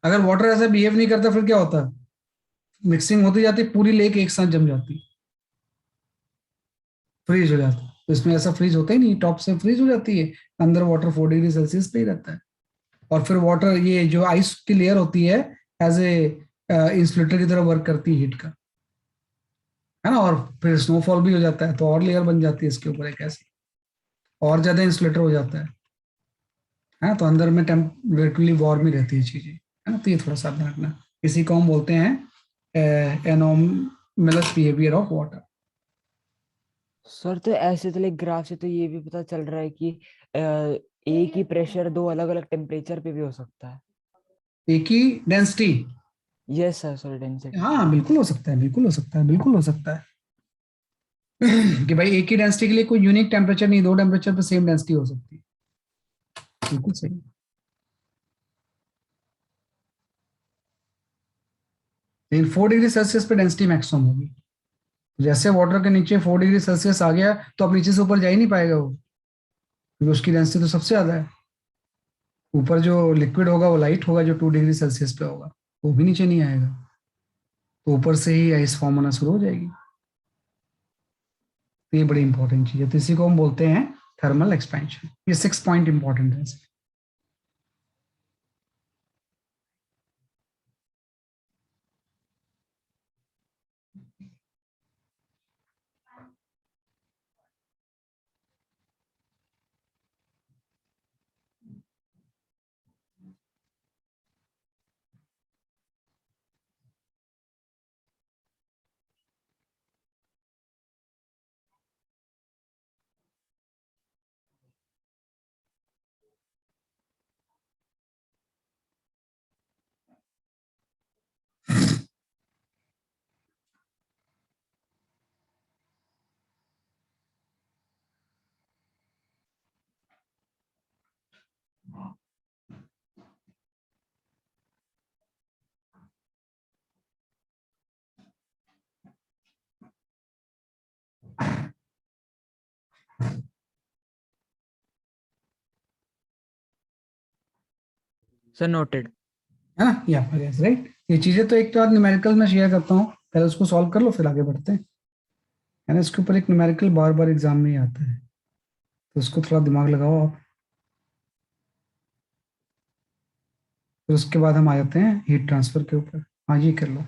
अगर वाटर ऐसा बिहेव नहीं करता फिर क्या होता, मिक्सिंग होती जाती, पूरी लेक एक साथ जम जाती, फ्रीज हो जाता। तो इसमें ऐसा फ्रीज होता ही नहीं, टॉप से फ्रीज हो जाती है, अंदर वाटर 4 डिग्री सेल्सियस पे ही रहता है, और फिर वाटर ये जो आइस की लेयर होती है एज ए इंसुलेटर की तरह वर्क करती है हीट का, है ना। और फिर स्नोफॉल भी हो जाता है, तो और लेयर बन जाती है इसके ऊपर एक ऐसी, और ज्यादा इंसुलेटर हो जाता है ना। तो अंदर में टेम्परेचरली वार्म ही रहती है चीजें, है ना। तो ये थोड़ा सा ध्यान रखना, इसी को हम बोलते हैं anomalous behaviour of water. Sir तो ऐसे तो लाइक ग्राफ से तो ये भी पता चल रहा है कि एक ही प्रेशर दो अलग अलग टेम्परेचर पे भी हो सकता है। एक ही density, yes sir, sir density. हाँ बिल्कुल हो सकता है, बिल्कुल हो सकता है, बिल्कुल हो सकता है। कि भाई एक ही डेंसिटी के लिए कोई यूनिक टेम्परेचर नहीं, दो टेम्परेचर पे सेम डेंसिटी हो सकती है, बिल्कुल सही। लेकिन 4 डिग्री सेल्सियस पे डेंसिटी मैक्सिमम होगी, जैसे वाटर के नीचे 4 डिग्री सेल्सियस आ गया, तो अब नीचे से ऊपर जा ही नहीं पाएगा वो, क्योंकि उसकी डेंसिटी तो सबसे ज्यादा है। ऊपर जो लिक्विड होगा वो लाइट होगा, जो 2 डिग्री सेल्सियस पे होगा, वो भी नीचे नहीं आएगा, तो ऊपर से ही आइस फॉर्म होना शुरू हो जाएगी। तो ये बड़ी इंपॉर्टेंट चीज है, तो इसी को हम बोलते हैं थर्मल एक्सपेंशन। ये 6 पॉइंट इंपॉर्टेंट है। Sir noted. है ना, यहाँ पर यस राइट। ये चीजें तो एक तो आज न्यूमेरिकल में शेयर करता हूँ, पहले उसको सॉल्व कर लो फिर आगे बढ़ते हैं। है ना, इसके ऊपर एक न्यूमेरिकल बार बार एग्जाम में ही आता है, तो उसको थोड़ा दिमाग लगाओ आप। फिर उसके बाद हम आ जाते हैं हीट ट्रांसफर के ऊपर। हाँ ये कर लो।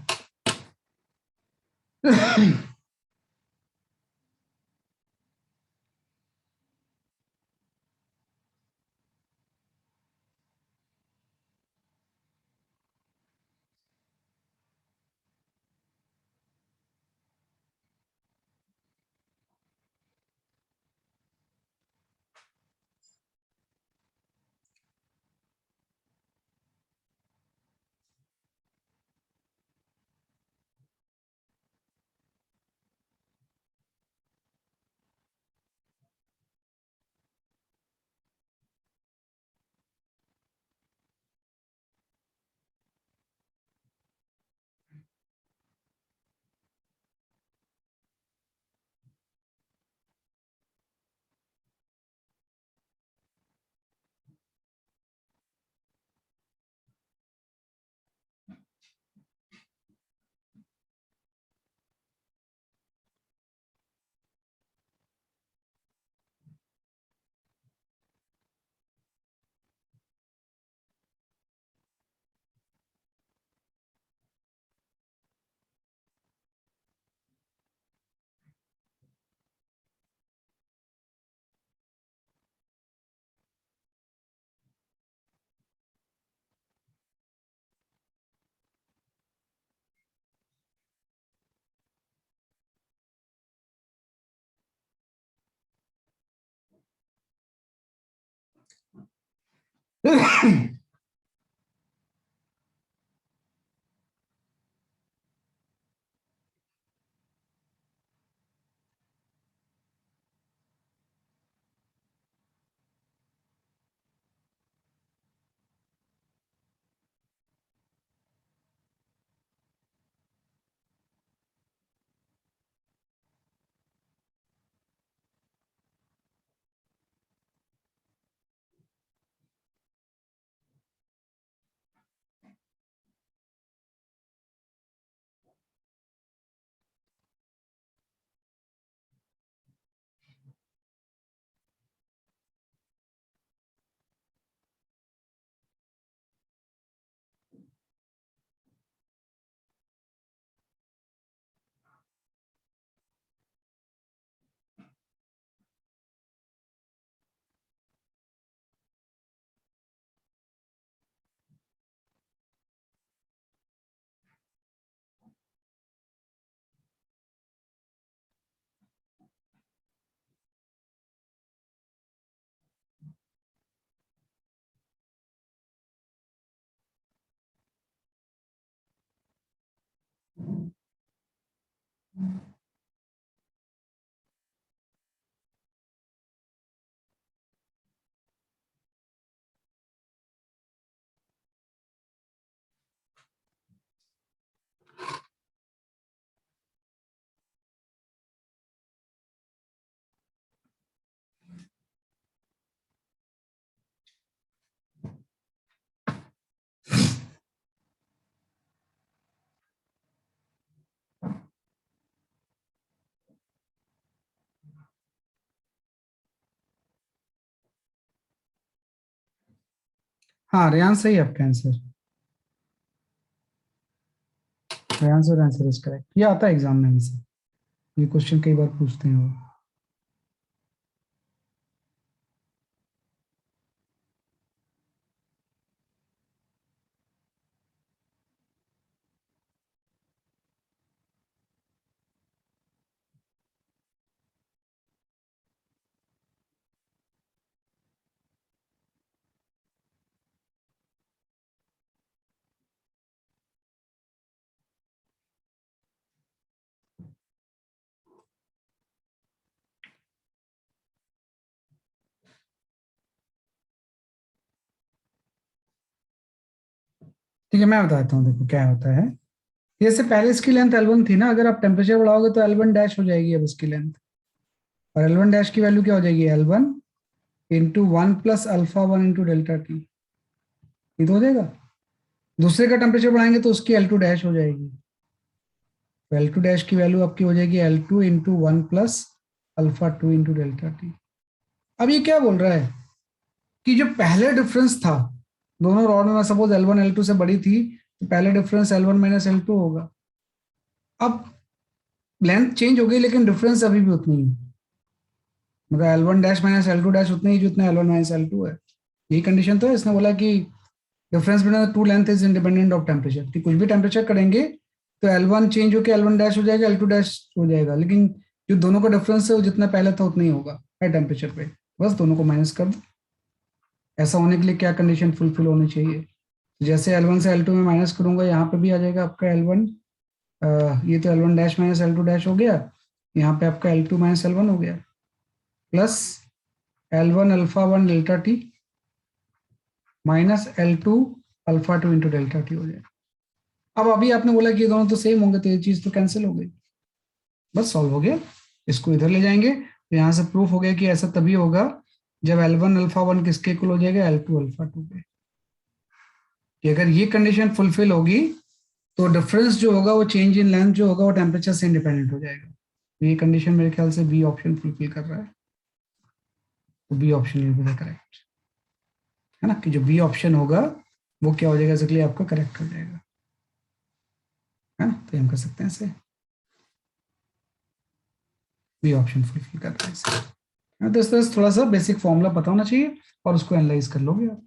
हाँ रेयान सही है आपका answer. Rayan sir answer is correct, ये आता है एग्जाम में हमसे, ये क्वेश्चन कई बार पूछते हैं वो। ठीक है, मैं बताता हूँ, देखो क्या होता है। जैसे पहले इसकी लेंथ L1 थी ना, अगर आप टेम्परेचर बढ़ाओगे तो L1 डैश हो जाएगी अब इसकी लेंथ। और L1 डैश की वैल्यू क्या हो जाएगी, L1 into 1 plus alpha 1 into delta T, ये तो हो जाएगा। दूसरे का टेम्परेचर बढ़ाएंगे तो उसकी L2 डैश हो जाएगी, तो L2 डैश की वैल्यू आपकी हो जाएगी L2 into 1 plus alpha 2 into delta T. अब ये क्या बोल रहा है कि जो पहले डिफरेंस था दोनों रॉड में, सपोज L1 L2 से बड़ी थी, तो पहले डिफरेंस L1 माइनस L2 होगा। अब लेंथ चेंज हो गई लेकिन डिफरेंस अभी भी उतनी है, मतलब L1 dash minus L2 dash उतनी ही जितना L1 माइनस L2 है। यही कंडीशन तो है, इसने बोला कि difference between two length is independent of temperature, कि कुछ भी टेम्परेचर करेंगे तो L1 चेंज होकर L1 डैश हो जाएगा, L2 डैश हो जाएगा, लेकिन जो दोनों का डिफरेंस है वो जितना पहले था उतना ही होगा हाई टेम्परेचर पे, बस दोनों को माइनस कर दो। ऐसा होने के लिए क्या कंडीशन फुलफिल होनी चाहिए, जैसे L1 से L2 में माइनस करूंगा यहाँ पे भी आ जाएगा आपका L1, ये तो L1 dash minus L2 dash हो गया, यहाँ पे आपका L2 माइनस L1 हो गया, plus L1 alpha 1 delta T minus L2 alpha 2 into delta T हो जाएगा। अब अभी आपने बोला कि ये दोनों तो सेम होंगे तो ये चीज तो कैंसिल हो गई, बस सॉल्व हो गया। इसको इधर ले जाएंगे तो यहाँ से प्रूफ हो गया कि ऐसा तभी होगा जब L1 अल्फा 1 किसके इक्वल हो जाएगा, L2 अल्फा 2 पे। कि अगर ये कंडीशन फुलफिल होगी तो डिफरेंस जो होगा वो चेंज इन लेंथ जो होगा वो टेम्परेचर से इंडिपेंडेंट हो जाएगा। तो ये कंडीशन मेरे ख्याल से बी ऑप्शन फुलफिल कर रहा है, तो B option will be the correct, है ना, कि जो बी ऑप्शन होगा वो क्या हो जाएगा, इसके लिए आपका करेक्ट हो जाएगा, है ना। तो हम कर सकते हैं इसे, बी ऑप्शन फुलफिल कर रहा है इसे, हाँ। तो इस तरह से थोड़ा सा बेसिक फॉर्मूला पता होना चाहिए और उसको एनालाइज कर लोगे आप।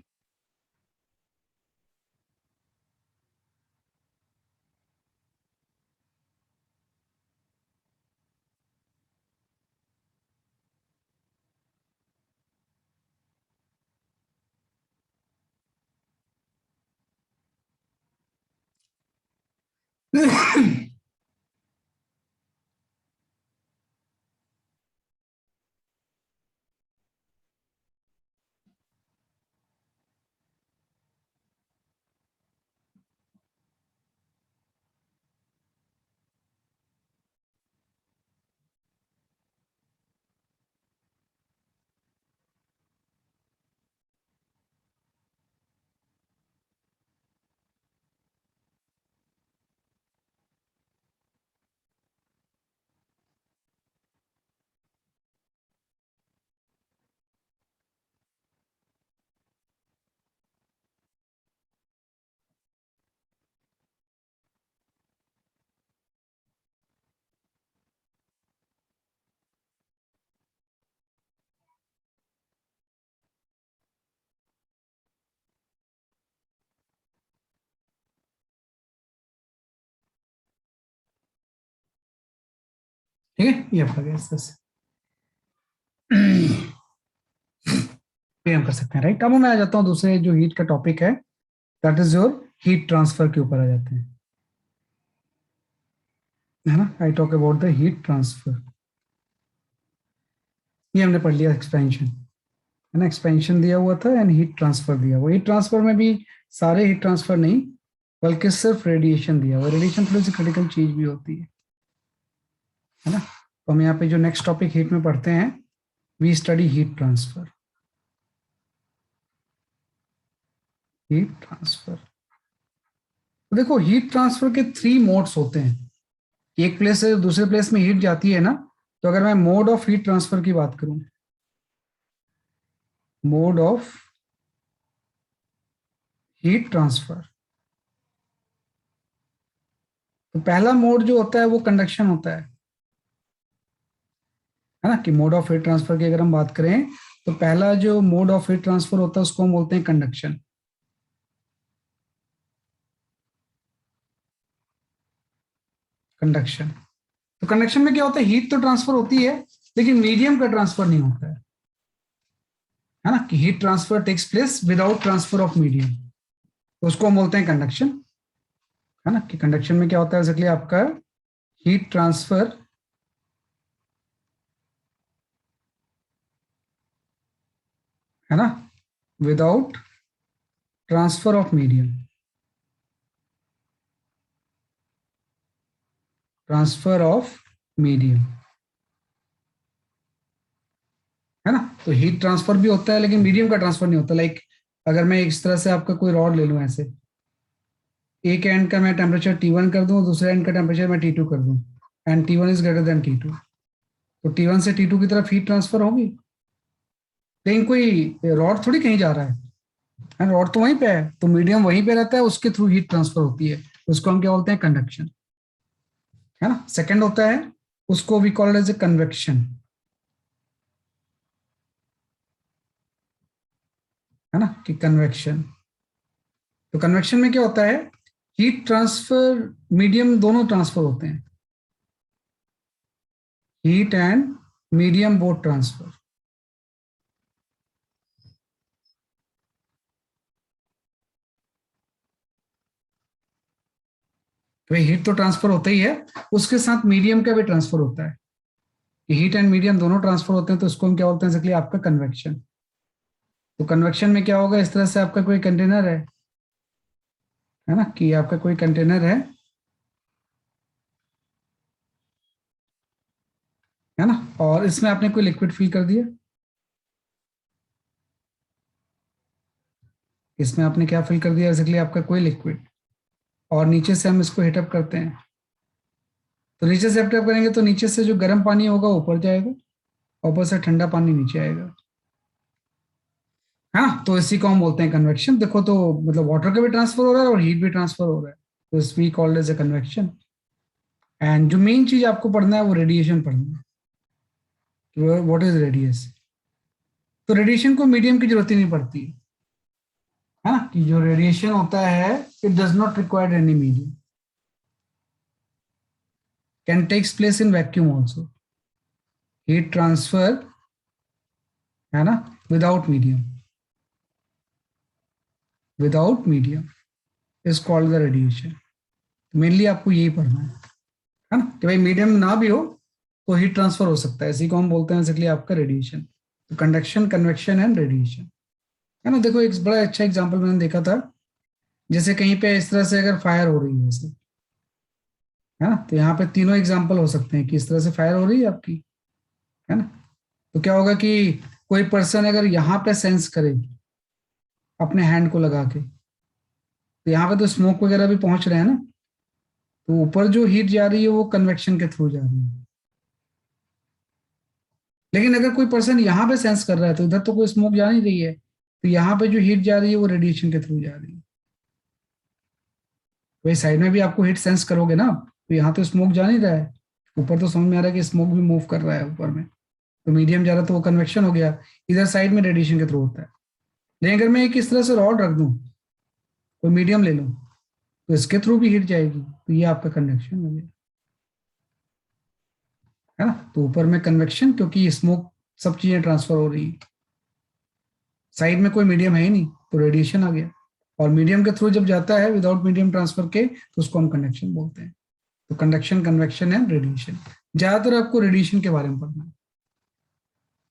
ठीक है, ये आपका गया इस तरह से। ये हम कर सकते हैं, राइट। अब मैं आ जाता हूँ दूसरे जो हीट का टॉपिक है, that is your heat transfer के ऊपर आ जाते हैं, है ना। I talk about the heat transfer. ये हमने पढ़ लिया एक्सपेंशन, है ना, एक्सपेंशन दिया हुआ था एंड हीट ट्रांसफर दिया हुआ। हीट ट्रांसफर में भी सारे हीट ट्रांसफर नहीं बल्कि सिर्फ रेडिएशन दिया हुआ, रेडिएशन थोड़ी सी क्रिटिकल चीज भी होती है ना। तो हम यहाँ पे जो नेक्स्ट टॉपिक हीट में पढ़ते हैं, we study heat transfer. Heat transfer, तो देखो हीट ट्रांसफर के थ्री मोड्स होते हैं, एक प्लेस से दूसरे प्लेस में हीट जाती है ना। तो अगर मैं मोड ऑफ हीट ट्रांसफर की बात करूं, मोड ऑफ हीट ट्रांसफर, तो पहला मोड जो होता है वो कंडक्शन होता है ना। कि मोड ऑफ हीट ट्रांसफर की अगर हम बात करें तो पहला जो मोड ऑफ हीट ट्रांसफर होता है उसको हम बोलते हैं कंडक्शन। कंडक्शन, तो कंडक्शन में क्या होता है, हीट तो ट्रांसफर होती है लेकिन मीडियम का ट्रांसफर नहीं होता है ना। कि heat transfer takes place without transfer of medium, तो उसको हम बोलते हैं कंडक्शन, है ना। कि कंडक्शन में क्या होता है बेसिकली आपका हीट ट्रांसफर है ना without transfer of medium, transfer of medium, है ना। तो हीट ट्रांसफर भी होता है लेकिन मीडियम का ट्रांसफर नहीं होता। लाइक अगर मैं इस तरह से आपका कोई रॉड ले लूं ऐसे, एक एंड का मैं टेम्परेचर T1 कर दूं, दूसरे एंड का टेम्परेचर मैं T2 कर दूं, and T1 is greater than T2, तो T1 से T2 की तरफ हीट ट्रांसफर होगी। लेकिन कोई रॉड थोड़ी कहीं जा रहा है, रॉड तो वहीं पे है, तो मीडियम वहीं पे रहता है, उसके थ्रू हीट ट्रांसफर होती है, उसको हम क्या बोलते हैं, कंडक्शन, है ना। सेकंड होता है, उसको we call as a convection, है ना, कि कन्वेक्शन। तो कन्वेक्शन में क्या होता है, हीट ट्रांसफर मीडियम दोनों ट्रांसफर होते हैं, heat and medium both transfer. भाई हीट तो ट्रांसफर होता ही है, उसके साथ मीडियम का भी ट्रांसफर होता है, हीट एंड मीडियम दोनों ट्रांसफर होते हैं, तो इसको हम क्या बोलते हैं, एक्चुअली आपका कन्वेक्शन। तो कन्वेक्शन में क्या होगा, इस तरह से आपका कोई कंटेनर है ना, कि आपका कोई कंटेनर है ना, और इसमें आपने कोई लिक्विड फिल कर दिया, इसमें आपने क्या फिल कर दिया, बेसिकली आपका कोई लिक्विड, और नीचे से हम इसको हीटअप करते हैं। तो नीचे से हीटअप करेंगे तो नीचे से जो गर्म पानी होगा ऊपर जाएगा, ऊपर से ठंडा पानी नीचे आएगा, हाँ। तो इसी को हम बोलते हैं कन्वेक्शन। देखो तो मतलब वाटर का भी ट्रांसफर हो रहा है और हीट भी ट्रांसफर हो रहा है, तो इस we called as a convection. And जो मेन चीज आपको पढ़ना है वो रेडिएशन पढ़ना है, व्हाट इज रेडियस। तो रेडिएशन को मीडियम की जरूरत ही नहीं पड़ती है ना, कि जो रेडिएशन होता है it does not require any medium, can takes place in vacuum also, heat transfer, है ना, without medium, without medium is called the radiation. Mainly आपको यही पढ़ना है ना, कि भाई मीडियम ना भी हो तो हीट ट्रांसफर हो सकता है, इसी को हम बोलते हैं बेसिकली आपका रेडिएशन। तो कंडक्शन, कन्वेक्शन एंड रेडिएशन, है ना। देखो एक बड़ा अच्छा एग्जांपल मैंने देखा था, जैसे कहीं पे इस तरह से अगर फायर हो रही है ऐसे, है ना, तो यहाँ पे तीनों एग्जांपल हो सकते हैं कि इस तरह से फायर हो रही है आपकी, है ना। तो क्या होगा कि कोई पर्सन अगर यहाँ पे सेंस करे अपने हैंड को लगा के, तो यहाँ पे तो स्मोक वगैरह भी पहुंच रहे हैं ना, तो ऊपर जो हीट जा रही है वो कन्वेक्शन के थ्रू जा रही है। लेकिन अगर कोई पर्सन यहाँ पे सेंस कर रहा है तो इधर तो कोई स्मोक जा नहीं रही है, तो यहाँ पे जो हीट जा रही है वो रेडिएशन के थ्रू जा रही है। वही साइड में भी आपको हीट सेंस करोगे ना, तो यहाँ तो स्मोक जा नहीं रहा है, ऊपर तो समझ में आ रहा है कि स्मोक भी मूव कर रहा है ऊपर में, तो मीडियम जा रहा है तो वो कन्वेक्शन हो गया, इधर साइड में रेडिएशन के थ्रू होता है। लेकिन अगर मैं एक इस तरह से रॉड रख दूं, कोई मीडियम ले लूं, तो इसके थ्रू भी हीट जाएगी, तो ये आपका कन्वेक्शन हो गया, है ना। तो ऊपर में कन्वेक्शन, क्योंकि स्मोक सब चीजें ट्रांसफर हो रही है, साइड में कोई मीडियम है ही नहीं, तो रेडिएशन आ गया। और मीडियम के थ्रू जब जाता है विदाउट मीडियम ट्रांसफर के, तो उसको हम कंडक्शन बोलते हैं। तो कंडक्शन, कन्वेक्शन एंड रेडिएशन, ज्यादातर आपको रेडिएशन के बारे में पढ़ना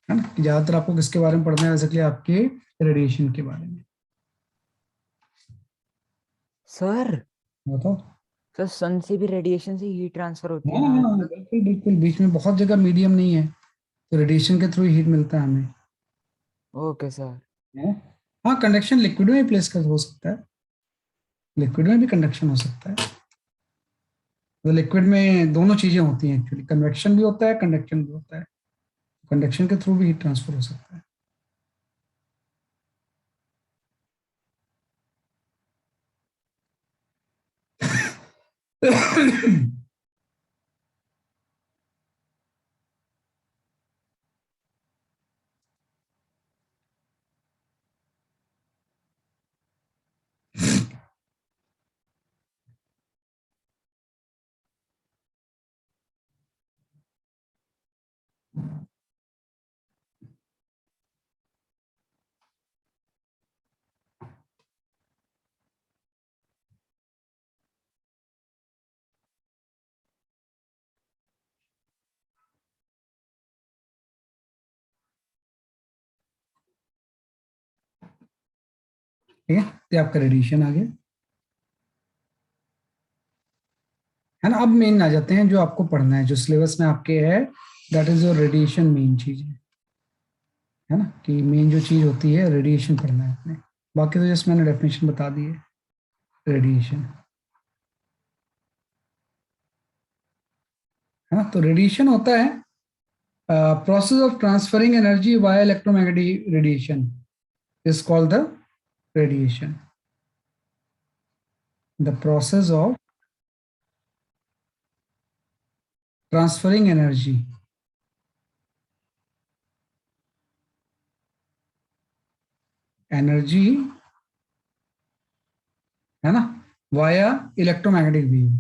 है ना, कि ज्यादातर आपको किसके बारे में पढ़ना है, बेसिकली आपके रेडिएशन के बारे में। सर बताओ। सर सन से भी रेडिएशन से हीट ट्रांसफर होती है हाँ ना। हाँ बिल्कुल बिल्कुल, बीच में बहुत जगह मीडियम नहीं है, तो रेडिएशन के थ्रू हीट मिलता है हमें, ओके सर। है? हाँ, कंडक्शन लिक्विड में भी प्लेस कर हो सकता है, लिक्विड में भी कंडक्शन हो सकता है। तो लिक्विड में दोनों चीजें होती हैं एक्चुअली, कन्वेक्शन भी होता है, कंडक्शन भी होता है, कंडक्शन के थ्रू भी हीट ट्रांसफर हो सकता है। ठीक है, तो आपका रेडिएशन आ गया, है ना। अब मेन आ जाते हैं जो आपको पढ़ना है, जो सिलेबस में आपके है, that is your radiation, main चीज है। है ना, कि मेन जो चीज होती है रेडिएशन पढ़ना है अपने। बाकी तो जस्ट मैंने डेफिनेशन बता दी है रेडिएशन, है ना। तो रेडिएशन होता है process of transferring energy via electromagnetic radiation is called the radiation. The process of transferring energy, है ना, via electromagnetic wave,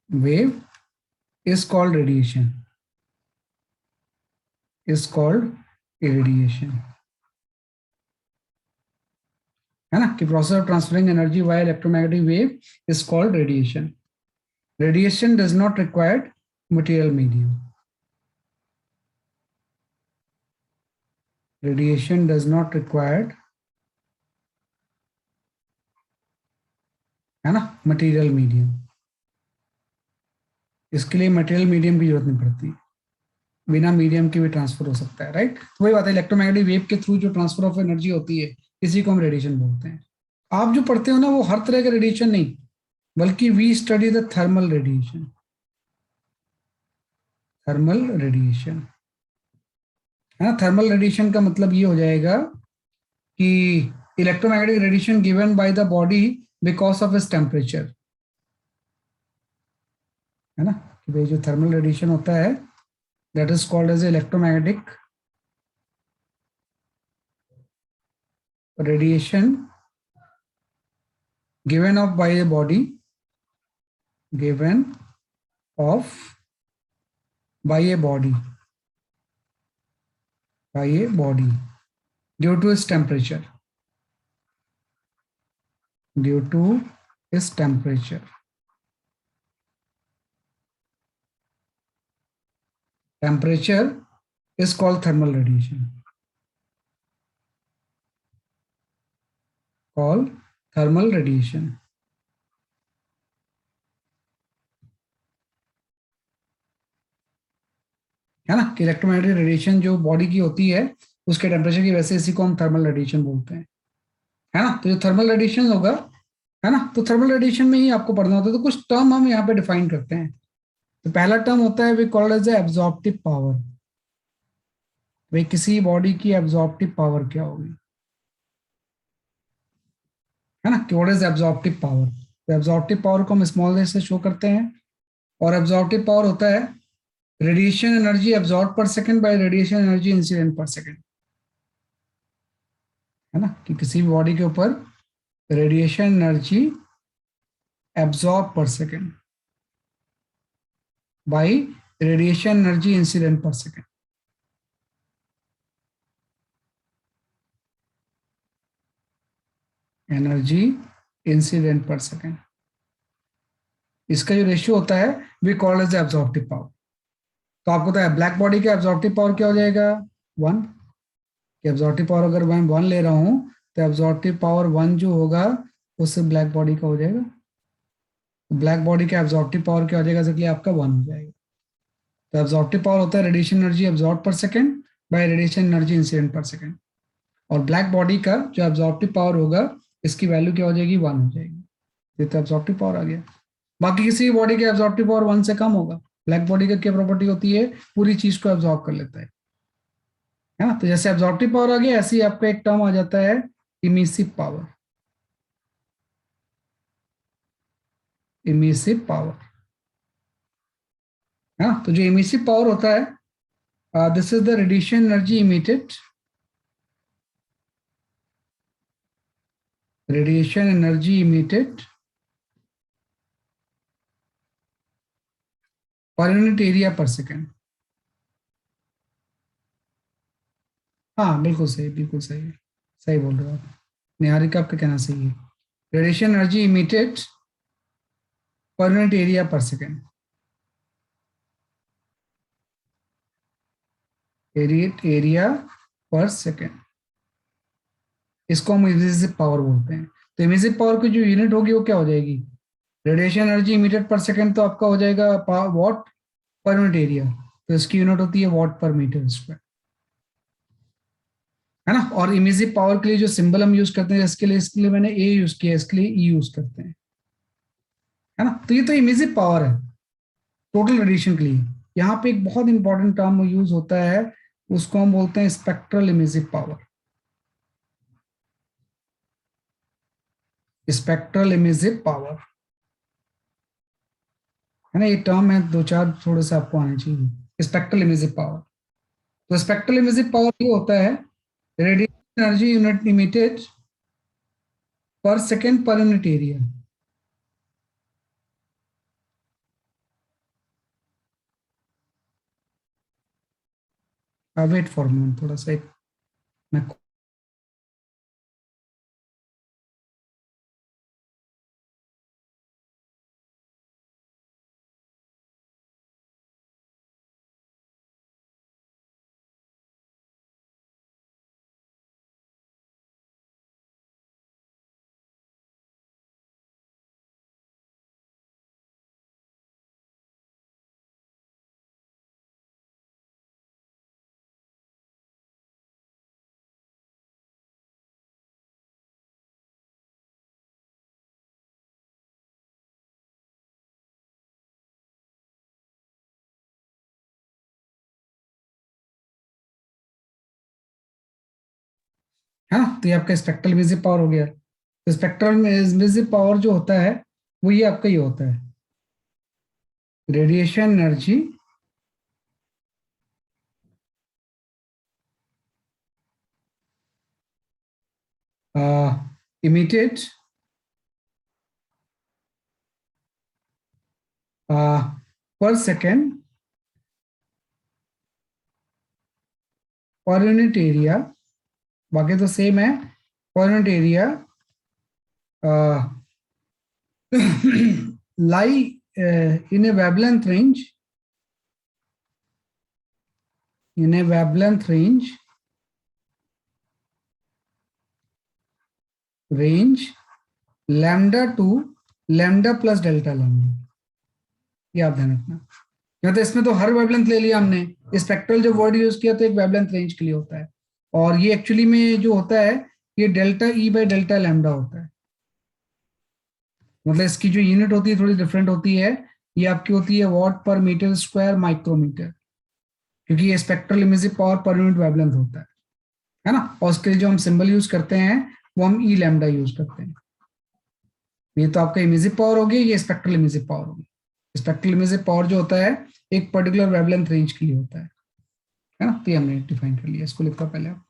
wave is called radiation, is called irradiation, है ना, कि process of transferring energy via electromagnetic wave is called radiation. Radiation does not require material medium. Radiation does not require, है ना, material medium. इसके लिए material medium की जरूरत नहीं पड़ती, बिना मीडियम के भी ट्रांसफर हो सकता है, राइट। तो वही बात है, इलेक्ट्रोमैग्नेटिक वेव के थ्रू जो ट्रांसफर ऑफ एनर्जी होती है इसी को हम रेडिएशन बोलते हैं। आप जो पढ़ते हो ना वो हर तरह का रेडिएशन नहीं, बल्कि we study the thermal radiation, thermal radiation, है ना। थर्मल रेडिएशन का मतलब ये हो जाएगा कि electromagnetic radiation given by the body because of its temperature, है ना, कि भाई जो थर्मल रेडिएशन होता है that is called as electromagnetic radiation given off by a body, given off by a body, by a body due to its temperature, due to its temperature. Temperature is called thermal radiation, called thermal radiation, है ना, कि electromagnetic radiation जो body की होती है उसके temperature की वजह से इसी को हम थर्मल रेडिएशन बोलते हैं, है ना। तो जो थर्मल रेडिएशन होगा, है ना, तो थर्मल रेडिएशन में ही आपको पढ़ना होता है। तो कुछ टर्म हम यहाँ पे डिफाइन करते हैं। तो पहला टर्म होता है we called as absorptive power. भाई किसी बॉडी की एब्जॉर्प्टिव पावर क्या होगी, है ना, कि व्हाट इज एब्जॉर्प्टिव पावर। तो एब्जॉर्प्टिव पावर को हम स्मॉल ए से शो करते हैं, और एब्जॉर्प्टिव पावर होता है radiation energy absorb per second by radiation energy incident per second, है ना, कि किसी भी बॉडी के ऊपर radiation energy absorb per second by radiation energy incident per second. Energy incident per second, इसका जो रेशियो होता है we called as absorptive power. तो आपको पता है ब्लैक बॉडी का एब्जॉर्प्टिव पावर क्या हो जाएगा, 1। एब्जॉर्प्टिव पावर अगर मैं 1 ले रहा हूं तो एब्जॉर्प्टिव पावर 1 जो होगा उससे ब्लैक बॉडी का हो जाएगा, तो ब्लैक बॉडी का एब्जॉर्प्टिव पावर क्या हो जाएगा, इसलिए आपका 1 हो जाएगा। तो एब्जॉर्प्टिव पावर होता है radiation energy absorb per second by radiation energy incident per second, और ब्लैक बॉडी का जो एब्जॉर्प्टिव पावर होगा इसकी वैल्यू क्या हो जाएगी, 1 हो जाएगी। ये तो एब्जॉर्प्टिव पावर आ गया। बाकी किसी बॉडी का एब्जॉर्प्टिव पावर 1 से कम होगा। ब्लैक बॉडी का क्या प्रॉपर्टी होती है, पूरी चीज को एब्जॉर्ब कर लेता है ना। तो जैसे एब्जॉर्प्टिव पावर आ गया ऐसे ही आपका एक टर्म आ जाता है इमिसिव पावर, इमिसिव पावर, है ना। तो जो इमिसिव पावर होता है this is the radiation energy emitted, radiation energy emitted पर यूनिट एरिया पर सेकेंड। हाँ बिल्कुल सही, बिल्कुल सही है, सही बोल रहे हो आप, निहारिका आपका कहना सही है। रेडिएशन एनर्जी इमिटेड पर यूनिट एरिया पर सेकेंड, एरिया पर सेकेंड, इसको हम इमिसिव पावर बोलते हैं। तो इमिसिव पावर की जो यूनिट होगी वो क्या हो जाएगी, radiation energy emitted per second तो आपका हो जाएगा वॉट पर यूनिट एरिया, तो इसकी यूनिट होती है वॉट पर मीटर स्क्वायर, है ना। और इमिसिव पावर के लिए जो सिंबल हम यूज करते हैं, इसके लिए मैंने ए यूज किया, इसके लिए ई यूज करते हैं, है ना। तो ये तो इमिसिव पावर है टोटल रेडिएशन के लिए। यहाँ पे एक बहुत इंपॉर्टेंट टर्म यूज होता है, उसको हम बोलते हैं spectral emissive power. Spectral emissive power, है ना, ये टर्म है, दो चार थोड़े से आपको आने चाहिए। स्पेक्ट्रल इमिसिव पावर, तो स्पेक्ट्रल इमिसिव पावर ये होता है radiation energy unit emitted per second per unit area. Wait for minute, थोड़ा सा एक मैं है ना। तो ये आपका स्पेक्ट्रल इमिसिव पावर हो गया। तो स्पेक्ट्रल इमिसिव पावर जो होता है वो ये आपका ये होता है radiation energy emitted per second per unit area, बाकी तो सेम है, पर unit area lie in a wavelength range, in a wavelength range lambda to lambda plus delta lambda, ये आप ध्यान रखना। या तो इसमें तो हर वेवलेंथ ले लिया हमने, स्पेक्ट्रल जो वर्ड यूज किया तो एक वेवलेंथ रेंज के लिए होता है, और ये एक्चुअली में जो होता है ये delta E by delta lambda होता है। मतलब इसकी जो यूनिट होती है थोड़ी डिफरेंट होती है, ये आपकी होती है what per metre square micrometer, क्योंकि ये spectral emissive power per unit wavelength होता है ना। और उसके लिए जो हम सिंबल यूज करते हैं वो हम ई लैम्डा यूज करते हैं। ये तो आपका इमिसिव पावर होगी, ये स्पेक्ट्रल इमिसिव पावर होगी। स्पेक्ट्रल इमिसिव पावर जो होता है एक पर्टिकुलर वेवलेंथ रेंज के लिए होता है ना। तो ये हमने डिफाइन कर लिया, इसको लिखा पहले आप।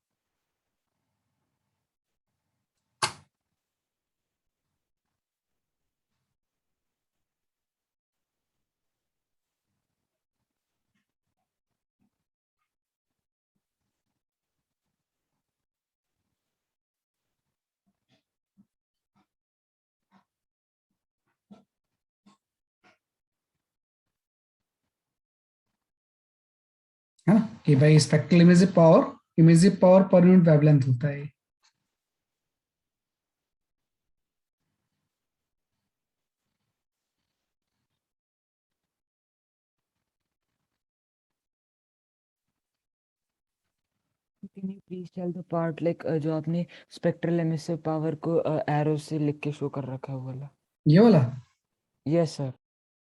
है ना कि भाई spectral emissive power per unit wavelength होता है। Can you please tell the part like जो आपने स्पेक्ट्रल एमिसिव पावर को एरो से लिख के शो कर रखा है वो वाला? ये वाला yes sir.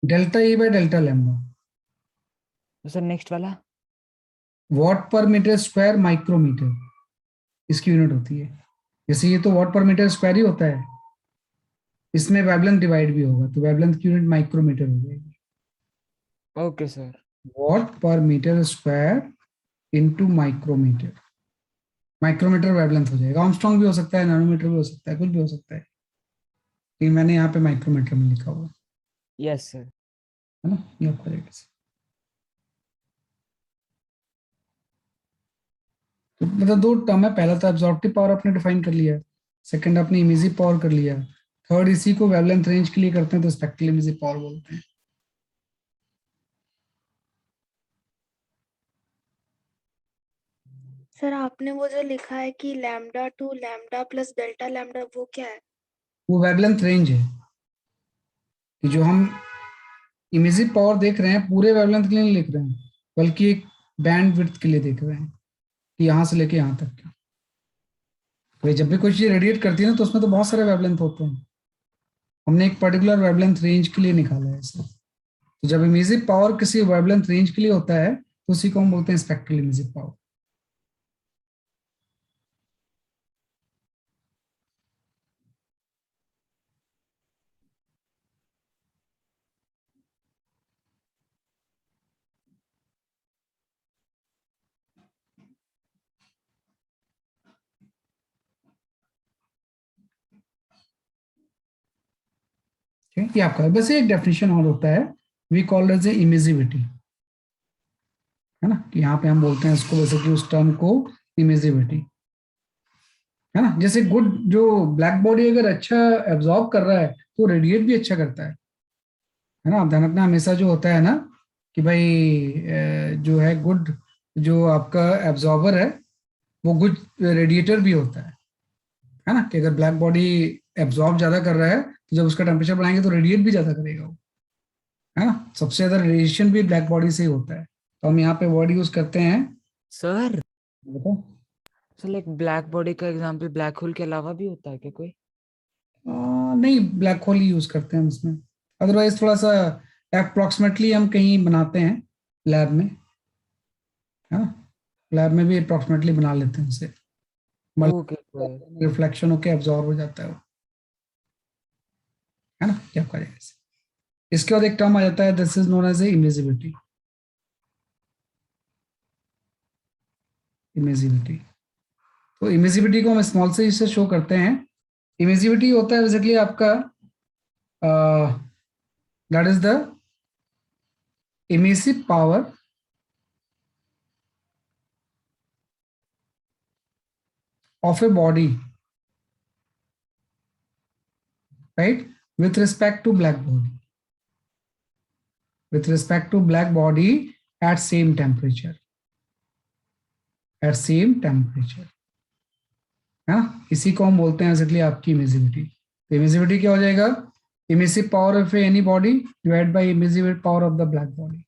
Delta E by delta lambda, sir next वाला? What per metre square micrometer, इसकी यूनिट होती है। जैसे ये तो वॉट पर मीटर स्क्वायर ही होता है, इसमें वेवलेंथ डिवाइड भी होगा तो वेवलेंथ की यूनिट माइक्रोमीटर हो जाएगी। Okay sir. Watt per metre square into micrometer, micrometer wavelength हो जाएगा। आर्मस्ट्रॉन्ग भी हो सकता है, नैनोमीटर भी हो सकता है, कुछ भी हो सकता है, लेकिन मैंने यहाँ पे माइक्रोमीटर में लिखा हुआ यस सर। है ना। ये आपका रेट, तो मतलब दो टर्म है, पहला तो एब्जॉर्प्टिव पावर आपने डिफाइन कर लिया, सेकंड आपने इमिसिव पावर कर लिया, थर्ड इसी को वेवलेंथ रेंज के लिए करते हैं तो स्पेक्ट्रल इमिसिव पावर बोलते हैं। सर आपने वो जो लिखा है कि lambda two lambda plus delta lambda, वो क्या है? वो वेवलेंथ रेंज है। कि जो हम इमेजिव पावर देख रहे हैं पूरे वेवलेंथ के लिए नहीं लिख रहे हैं, बल्कि एक बैंड विड्थ के लिए देख रहे हैं कि यहाँ से लेके यहाँ तक का। भाई जब भी कोई चीज रेडिएट करती है ना तो उसमें तो बहुत सारे वेवलेंथ होते हैं, हमने एक पर्टिकुलर वेवलेंथ रेंज के लिए निकाला है इसे। तो जब इमेजिव पावर किसी वेवलेंथ रेंज के लिए होता है तो उसी को हम बोलते हैं स्पेक्ट्रल इमेजिव पावर। ठीक है, ये आपका बस एक डेफिनेशन और होता है, वी कॉल एज ए इमेजिविटी, है ना, कि यहाँ पे हम बोलते हैं इसको वैसे कि उस टर्म को इमेजिविटी, है ना। जैसे गुड जो ब्लैक बॉडी अगर अच्छा एब्जॉर्ब कर रहा है तो रेडिएट भी अच्छा करता है ना। आप ध्यान रखना हमेशा जो होता है ना कि भाई जो है गुड जो आपका एब्जॉर्बर है वो गुड रेडिएटर भी होता है ना, कि अगर ब्लैक बॉडी एब्जॉर्ब ज्यादा कर रहा है तो जब उसका टेम्परेचर बढ़ाएंगे तो रेडिएट भी ज्यादा करेगा वो, है ना। सबसे ज्यादा रेडिएशन भी ब्लैक बॉडी से ही होता है, तो हम यहाँ पे वर्ड यूज करते हैं। सर बताओ। सर लाइक ब्लैक बॉडी का एग्जांपल ब्लैक होल के अलावा भी होता है क्या कोई? नहीं, ब्लैक होल ही यूज करते हैं हम इसमें, अदरवाइज थोड़ा सा अप्रोक्सीमेटली हम कहीं बनाते हैं लैब में, है ना। लैब में भी अप्रोक्सीमेटली बना लेते हैं इसे, ओके सर। रिफ्लेक्शन होके एब्जॉर्ब हो जाता है वो, है ना, क्या कहा जाए इसे। इसके बाद एक टर्म आ जाता है, this is known as a imageability. Imageability, तो इमेजिबिलिटी को हम स्मॉल से इससे शो करते हैं। इमेजिबिलिटी होता है बेसिकली आपका that is the emissive power of a body, right, with respect to black body, with respect to black body at same temperature, at same temperature, है ना। इसी को हम बोलते हैं बेसिकली आपकी इमिसिविटी। तो इमिसिविटी क्या हो जाएगा, emissive power of any body divide by emissive power of the black body,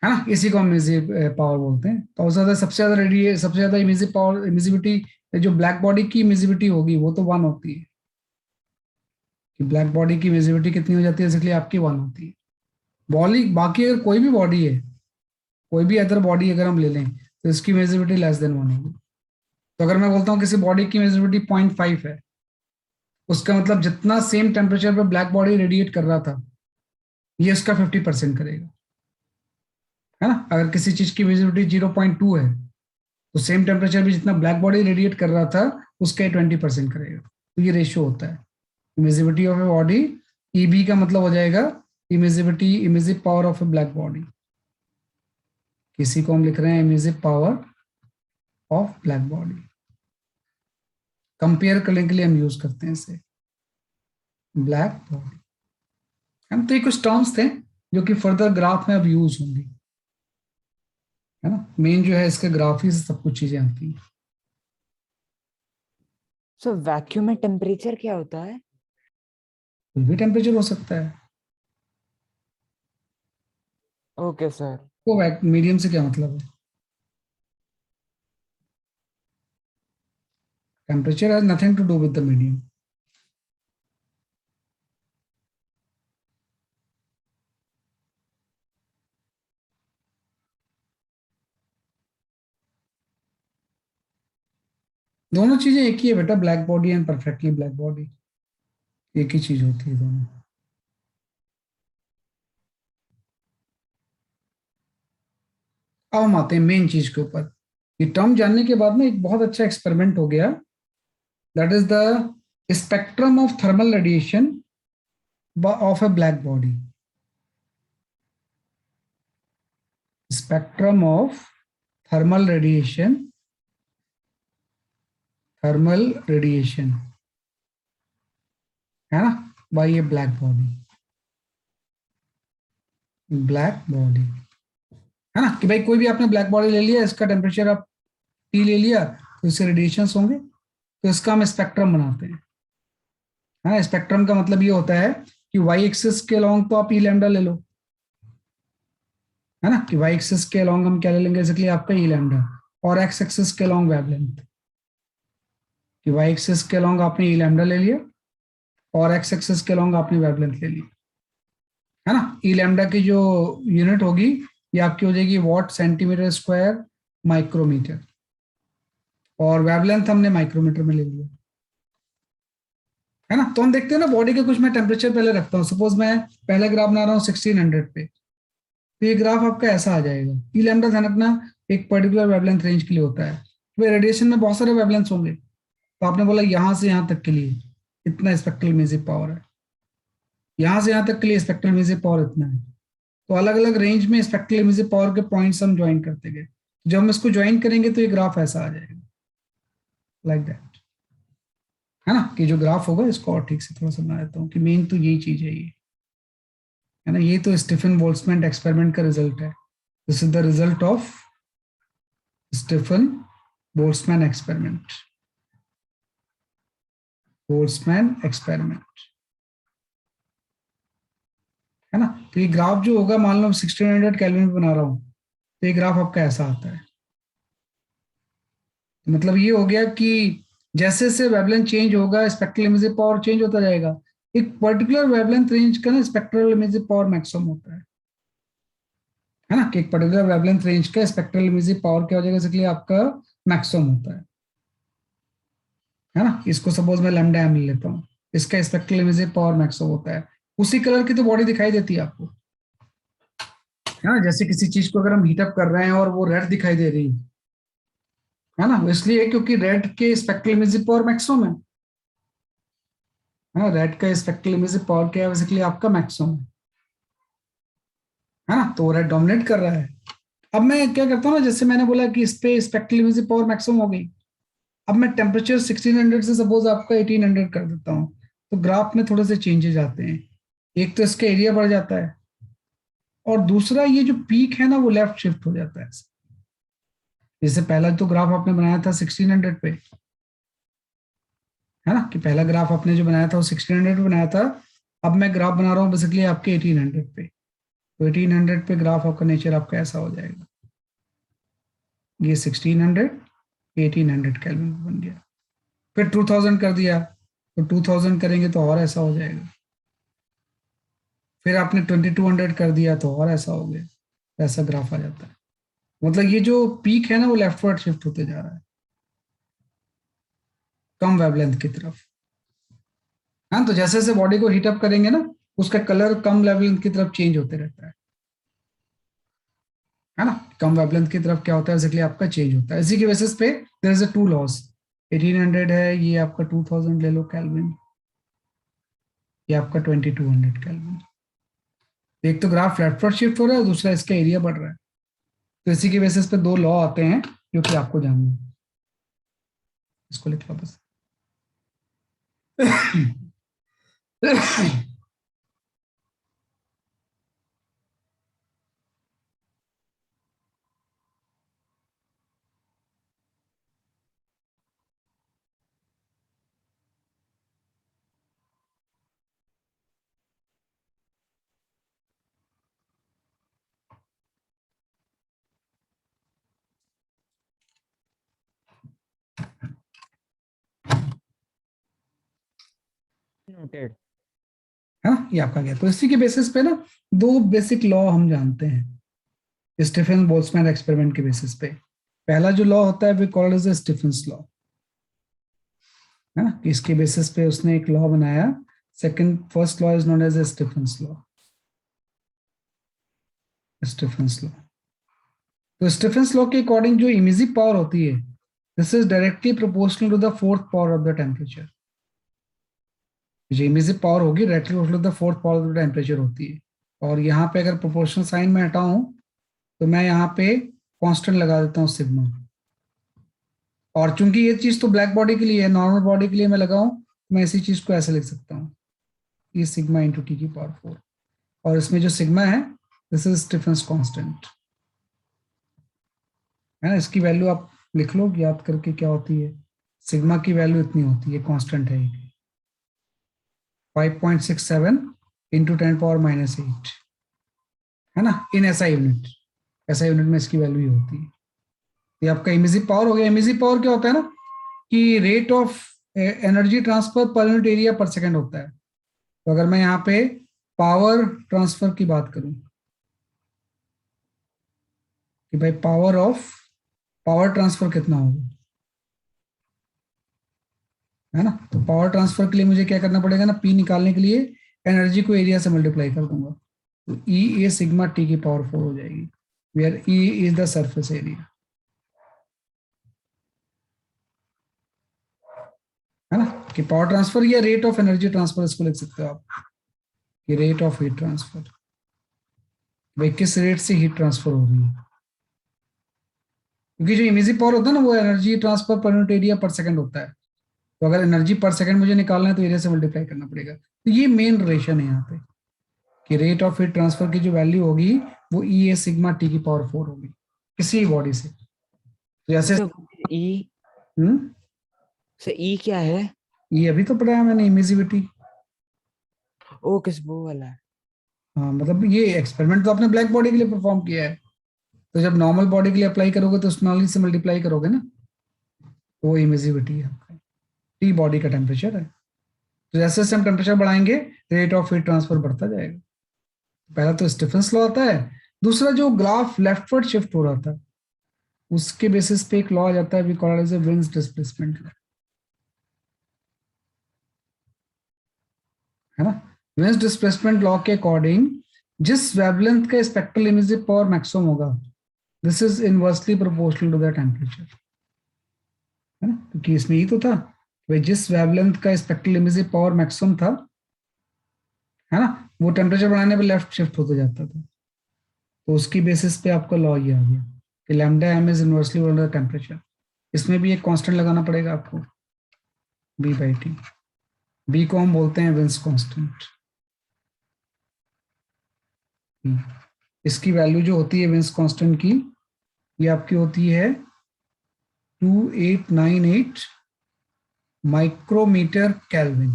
है ना। इसी को हम इमिसिव पावर बोलते हैं। तो सबसे ज्यादा इमिसिव पावर इमिसिविटी जो ब्लैक बॉडी की इमिसिविटी होगी वो तो 1 होती है, कि ब्लैक बॉडी की इमिसिविटी कितनी हो जाती है, बेसिकली आपकी 1 होती है। बॉडी बाकी अगर कोई भी बॉडी है, कोई भी अदर बॉडी अगर हम ले लें तो इसकी इमिसिविटी लेस देन 1 होगी। तो अगर मैं बोलता हूँ किसी बॉडी की इमिसिविटी 0.5 है, उसका मतलब जितना सेम टेम्परेचर पे ब्लैक बॉडी रेडिएट कर रहा था ये उसका 50% करेगा, है ना। अगर किसी चीज की इमिसिविटी 0.2 है तो सेम टेम्परेचर भी जितना ब्लैक बॉडी रेडिएट कर रहा था उसका 20% करेगा। तो ये रेशियो होता है emissivity of a body. EB का मतलब हो जाएगा emissive power of A black body. किसी को हम लिख रहे हैं emissive power of black body, compare करने के लिए हम यूज करते हैं इसे ब्लैक बॉडी। हम तो ये कुछ टर्म्स थे जो कि फर्दर ग्राफ में अब यूज होंगे, है ना। मेन जो है इसके ग्राफ ही से सब कुछ चीजें आती हैं। सो वैक्यूम में टेम्परेचर क्या होता है? कोई भी टेम्परेचर हो सकता है। Okay sir. वो मीडियम से क्या मतलब है, temperature has nothing to do with the medium. दोनों चीजें एक ही है बेटा, black body and perfectly black body एक ही चीज होती है दोनों। अब हम आते हैं मेन चीज के ऊपर। ये टर्म जानने के बाद में एक बहुत अच्छा एक्सपेरिमेंट हो गया, that is the spectrum of thermal radiation of A black body. Spectrum of thermal radiation, thermal radiation, है ना, बाय ये ब्लैक बॉडी, ब्लैक बॉडी, है ना। कि भाई कोई भी आपने ब्लैक बॉडी ले लिया, इसका टेम्परेचर आप टी ले लिया तो इससे रेडिएशंस होंगे, तो इसका हम स्पेक्ट्रम बनाते हैं, है ना। स्पेक्ट्रम का मतलब ये होता है कि वाई एक्सिस के अलॉन्ग तो आप ई लैम्डा ले लो, है ना, कि वाई एक्सिस के अलॉन्ग हम क्या ले लेंगे बेसिकली आपका ई लैम्डा, और एक्स एक्सिस के अलॉन्ग वेवलेंथ, कि वाई एक्सिस के अलॉन्ग आपने ई लैम्डा ले लिया और एक्स एक्सिस के अलॉन्ग आपने वेवलेंथ ले ली, है ना। ई लैम्डा की जो यूनिट होगी ये आपकी हो जाएगी वॉट सेंटीमीटर स्क्वायर माइक्रोमीटर, और वेवलेंथ हमने माइक्रोमीटर में ले लिया, है ना। तो हम देखते हैं ना बॉडी के कुछ मैं टेम्परेचर पहले रखता हूँ, सपोज मैं पहला ग्राफ बना रहा हूँ 1600 पे, तो ये ग्राफ आपका ऐसा आ जाएगा। ई लैम्डा ध्यान रखना एक पर्टिकुलर वेवलेंथ रेंज के लिए होता है, तो रेडिएशन में बहुत सारे वेवलेंथ होंगे, तो आपने बोला यहां से यहां तक के लिए इतना स्पेक्ट्रल इमिसिव पावर है, यहां से यहां तक के लिए स्पेक्ट्रल इमिसिव पावर इतना है, तो अलग अलग रेंज में स्पेक्ट्रल इमिसिव पावर के पॉइंट्स हम ज्वाइन करते गए, जब हम इसको ज्वाइन करेंगे तो ये ग्राफ ऐसा आ जाएगा, लाइक दैट, है ना। कि जो ग्राफ होगा इसको और ठीक से थोड़ा समझा देता हूँ कि मेन तो यही चीज है, ये है ना, ये तो स्टीफन बोल्ट्जमैन एक्सपेरिमेंट का रिजल्ट है। This is the result of Stephen Boltzmann experiment, Boltzmann experiment, है ना। तो ये ग्राफ जो होगा, मान लो 1600 केल्विन बना रहा हूं, तो ये ग्राफ आपका ऐसा आता है। तो मतलब ये हो गया कि जैसे जैसे वेवलेंथ चेंज होगा स्पेक्ट्रल इमिसिव पावर चेंज होता जाएगा, एक पर्टिकुलर वेवलेंथ रेंज का ना स्पेक्ट्रल इमिसिव पावर मैक्सिमम होता है ना, कि एक पर्टिकुलर वेवलेंथ रेंज का स्पेक्ट्रल इमिसिव पावर क्या हो जाएगा, इसलिए आपका मैक्सिमम होता है ना। इसको सपोज मैं लैम्डा एम ले लेता हूँ, इसका स्पेक्ट्रल इमिसिव पावर मैक्सिमम होता है, उसी कलर की तो बॉडी दिखाई देती है आपको, है ना। जैसे किसी चीज को अगर हम हीटअप कर रहे हैं और वो रेड दिखाई दे रही है ना, इसलिए क्योंकि रेड के स्पेक्ट्रल इमिसिव पावर मैक्सिमम है, रेड का स्पेक्ट्रल इमिसिव पावर क्या है, बेसिकली आपका मैक्सिमम है ना, तो रेड डोमिनेट कर रहा है। अब मैं क्या करता हूँ ना, जैसे मैंने बोला कि इस पे स्पेक्ट्रल इमिसिव पावर मैक्सिमम हो गई, अब मैं टेम्परेचर 1600 से सपोज आपका 1800 कर देता हूँ, तो ग्राफ में थोड़े से चेंजेस आते हैं। एक तो इसका एरिया बढ़ जाता है, और दूसरा ये जो पीक है ना वो लेफ्ट शिफ्ट हो जाता है। जैसे पहला तो ग्राफ आपने बनाया था 1600 पे, है ना, कि पहला ग्राफ आपने जो बनाया था वो 1600 पे बनाया था, अब मैं ग्राफ बना रहा हूँ बेसिकली आपके 1800 पे, तो 1800 पे ग्राफ आपका नेचर आपका ऐसा हो जाएगा, ये 1600 1800 केल्विन बन गया, फिर 2000 कर दिया तो 2000 करेंगे तो और ऐसा हो जाएगा, फिर आपने 2200 कर दिया तो और ऐसा हो गया, ऐसा ग्राफ आ जाता है। मतलब ये जो पीक है ना वो लेफ्टवर्ड शिफ्ट होते जा रहा है कम वेवलेंथ की तरफ, हाँ। तो जैसे जैसे बॉडी को हीटअप करेंगे ना उसका कलर कम वेवलेंथ की तरफ चेंज होते रहता है ना। कम वेवलेंथ की तरफ क्या होता है बेसिकली आपका चेंज होता है। इसी के बेसिस पे there is a two laws, 1800 है, ये आपका 2000 ले लो केल्विन, ये आपका 2200 केल्विन। एक तो ग्राफ लेफ्टवर्ड शिफ्ट हो रहा है, दूसरा इसका एरिया बढ़ रहा है, तो इसी के बेसिस पे दो लॉ आते हैं जो कि आपको जानना है, इसको लिख लो बस। नोटेड। हाँ, ये आपका गया। तो इसी के बेसिस पे ना दो बेसिक लॉ हम जानते हैं स्टीफन बोल्ट्जमैन एक्सपेरिमेंट के बेसिस पे। पहला जो लॉ होता है we called as Stefan's law, है ना, इसके बेसिस पे उसने एक लॉ बनाया। Second first law is known as Stefan's law, Stefan's law. तो स्टीफन्स लॉ के अकॉर्डिंग जो इमिसिव पावर होती है this is directly proportional to the fourth power of the temperature. जो इमिसिव पावर होगी directly proportional to the fourth power of the temperature होती है। और यहाँ पे अगर प्रोपोर्शनल साइन में हटाऊं तो मैं यहाँ पे कांस्टेंट लगा देता हूँ सिग्मा, और चूंकि ये चीज तो ब्लैक बॉडी के लिए है, नॉर्मल बॉडी के लिए मैं लगाऊं मैं इसी चीज को ऐसे लिख सकता हूँ, ये सिग्मा इंटू टी की पावर 4, और इसमें जो सिग्मा है दिस इज स्टीफन्स कांस्टेंट, है ना। इसकी वैल्यू आप लिख लो याद करके क्या होती है, सिग्मा की वैल्यू इतनी होती है, कांस्टेंट है 5.67 इंटू 10⁻⁻8, है ना, in SI unit. SI unit में इसकी वैल्यू होती है। ये आपका इमिसिव पावर हो गया। इमिसिव पावर क्या होता है ना, कि रेट ऑफ एनर्जी ट्रांसफर पर यूनिट एरिया पर सेकेंड होता है। तो अगर मैं यहाँ पे पावर ट्रांसफर की बात करूं कि भाई पावर ट्रांसफर कितना होगा, है ना, तो पावर ट्रांसफर के लिए मुझे क्या करना पड़ेगा ना, पी निकालने के लिए एनर्जी को एरिया से मल्टीप्लाई कर दूंगा, तो ई ए सिग्मा टी की पावर 4 हो जाएगी, where E is the surface area, है ना, कि पावर ट्रांसफर या रेट ऑफ एनर्जी ट्रांसफर इसको लिख सकते हो आप, कि रेट ऑफ हीट ट्रांसफर, भाई किस रेट से हीट ट्रांसफर हो रही है। क्योंकि जो इमिसिव पावर होता है ना, वो एनर्जी ट्रांसफर पर यूनिट एरिया पर सेकंड होता है। तो अगर एनर्जी पर सेकंड मुझे निकालना है तो एरिया से मल्टीप्लाई करना पड़ेगा। तो ये मेन रिलेशन है यहाँ पे, कि रेट ऑफ हीट ट्रांसफर की जो वैल्यू होगी वो ई ए सिग्मा टी की पावर 4 होगी किसी बॉडी से। तो जैसे सर ई, हम्म, सर ई क्या है? ये अभी तो पढ़ाया मैंने, इमिसिविटी। ओ किस वो वाला है? हाँ, मतलब ये एक्सपेरिमेंट तो आपने ब्लैक बॉडी के लिए परफॉर्म किया है, तो जब नॉर्मल बॉडी के लिए अप्लाई करोगे तो स्मॉल से मल्टीप्लाई करोगे ना, तो वो इमिसिविटी है आपका, टी बॉडी का टेम्परेचर है। तो जैसे जैसे हम टेम्परेचर बढ़ाएंगे रेट ऑफ हीट ट्रांसफर बढ़ता जाएगा। पहला तो स्टीफेंस लॉ आता है, दूसरा जो ग्राफ लेफ्टवर्ड शिफ्ट हो रहा था उसके बेसिस पे एक लॉ आ जाता है, we call it as Wien's displacement law, है ना। विंड्स डिस्प्लेसमेंट लॉ के अकॉर्डिंग जिस वेवलेंथ का स्पेक्ट्रल इमिसिव पावर मैक्सिमम होगा, this is inversely proportional to the temperature, है ना, क्योंकि इसमें ये तो था भाई जिस वेवलेंथ का स्पेक्ट्रल इमिसिव पावर मैक्सिमम था, है ना, वो टेम्परेचर बढ़ाने पे लेफ्ट शिफ्ट होते जाता था। तो उसकी बेसिस पे आपका लॉ ये आ गया कि lambda M is inversely to the temperature. इसमें भी एक कांस्टेंट लगाना पड़ेगा आपको, बी बाई टी। बी को हम बोलते हैं विंस कांस्टेंट। इसकी वैल्यू जो होती है विंस कांस्टेंट की, ये आपकी होती है 2898 माइक्रोमीटर केल्विन,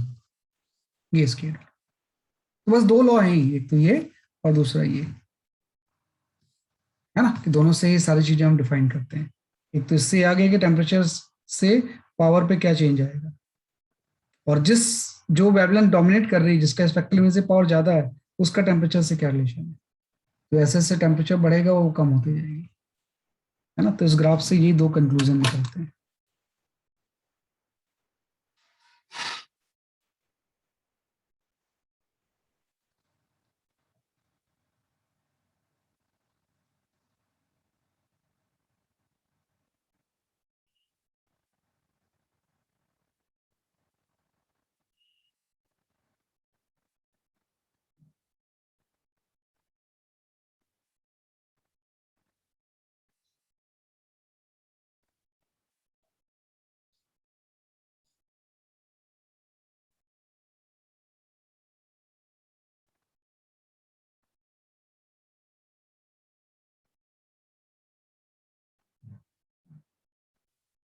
ये इसकी है। तो बस दो लॉ हैं, एक तो ये और दूसरा ये, है ना, कि दोनों से ही सारी चीजें हम डिफाइन करते हैं। एक तो इससे आगे कि टेम्परेचर से पावर पे क्या चेंज आएगा, और जो वेवलेंथ डोमिनेट कर रही है, जिसका स्पेक्ट्रम से पावर ज्यादा है, उसका टेम्परेचर से क्या रिलेशन है। तो ऐसे ऐसे टेम्परेचर बढ़ेगा वो कम होती जाएगी, है ना। तो इस ग्राफ से ये दो कंक्लूजन निकलते हैं।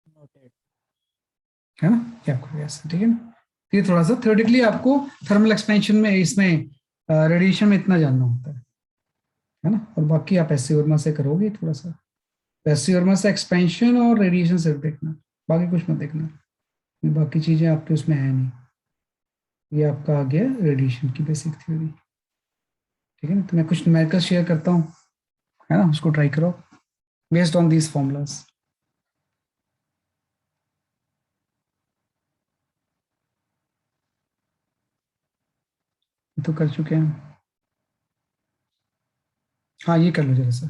नोटेड। है ना, क्या आपको ऐसा, ठीक है ना। तो ये थोड़ा सा थ्योरेटिकली आपको थर्मल एक्सपेंशन में, इसमें रेडिएशन में इतना जानना होता है ना। और बाकी आप एससी वर्मा से करोगे थोड़ा सा, एससी वर्मा से एक्सपेंशन और रेडिएशन सिर्फ देखना, बाकी कुछ मत देखना, बाकी चीजें आपके उसमें है नहीं। ये आपका आ गया रेडिएशन की बेसिक थ्योरी, ठीक है ना। तो मैं कुछ न्यूमेरिकल शेयर करता हूँ, है ना, उसको ट्राई करो बेस्ड ऑन दीज फॉर्मूलाज। तो कर चुके हैं, हाँ ये कर लो जरा सा।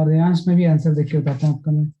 रेयांश में भी आंसर देख के बताता हूँ आपका मैं।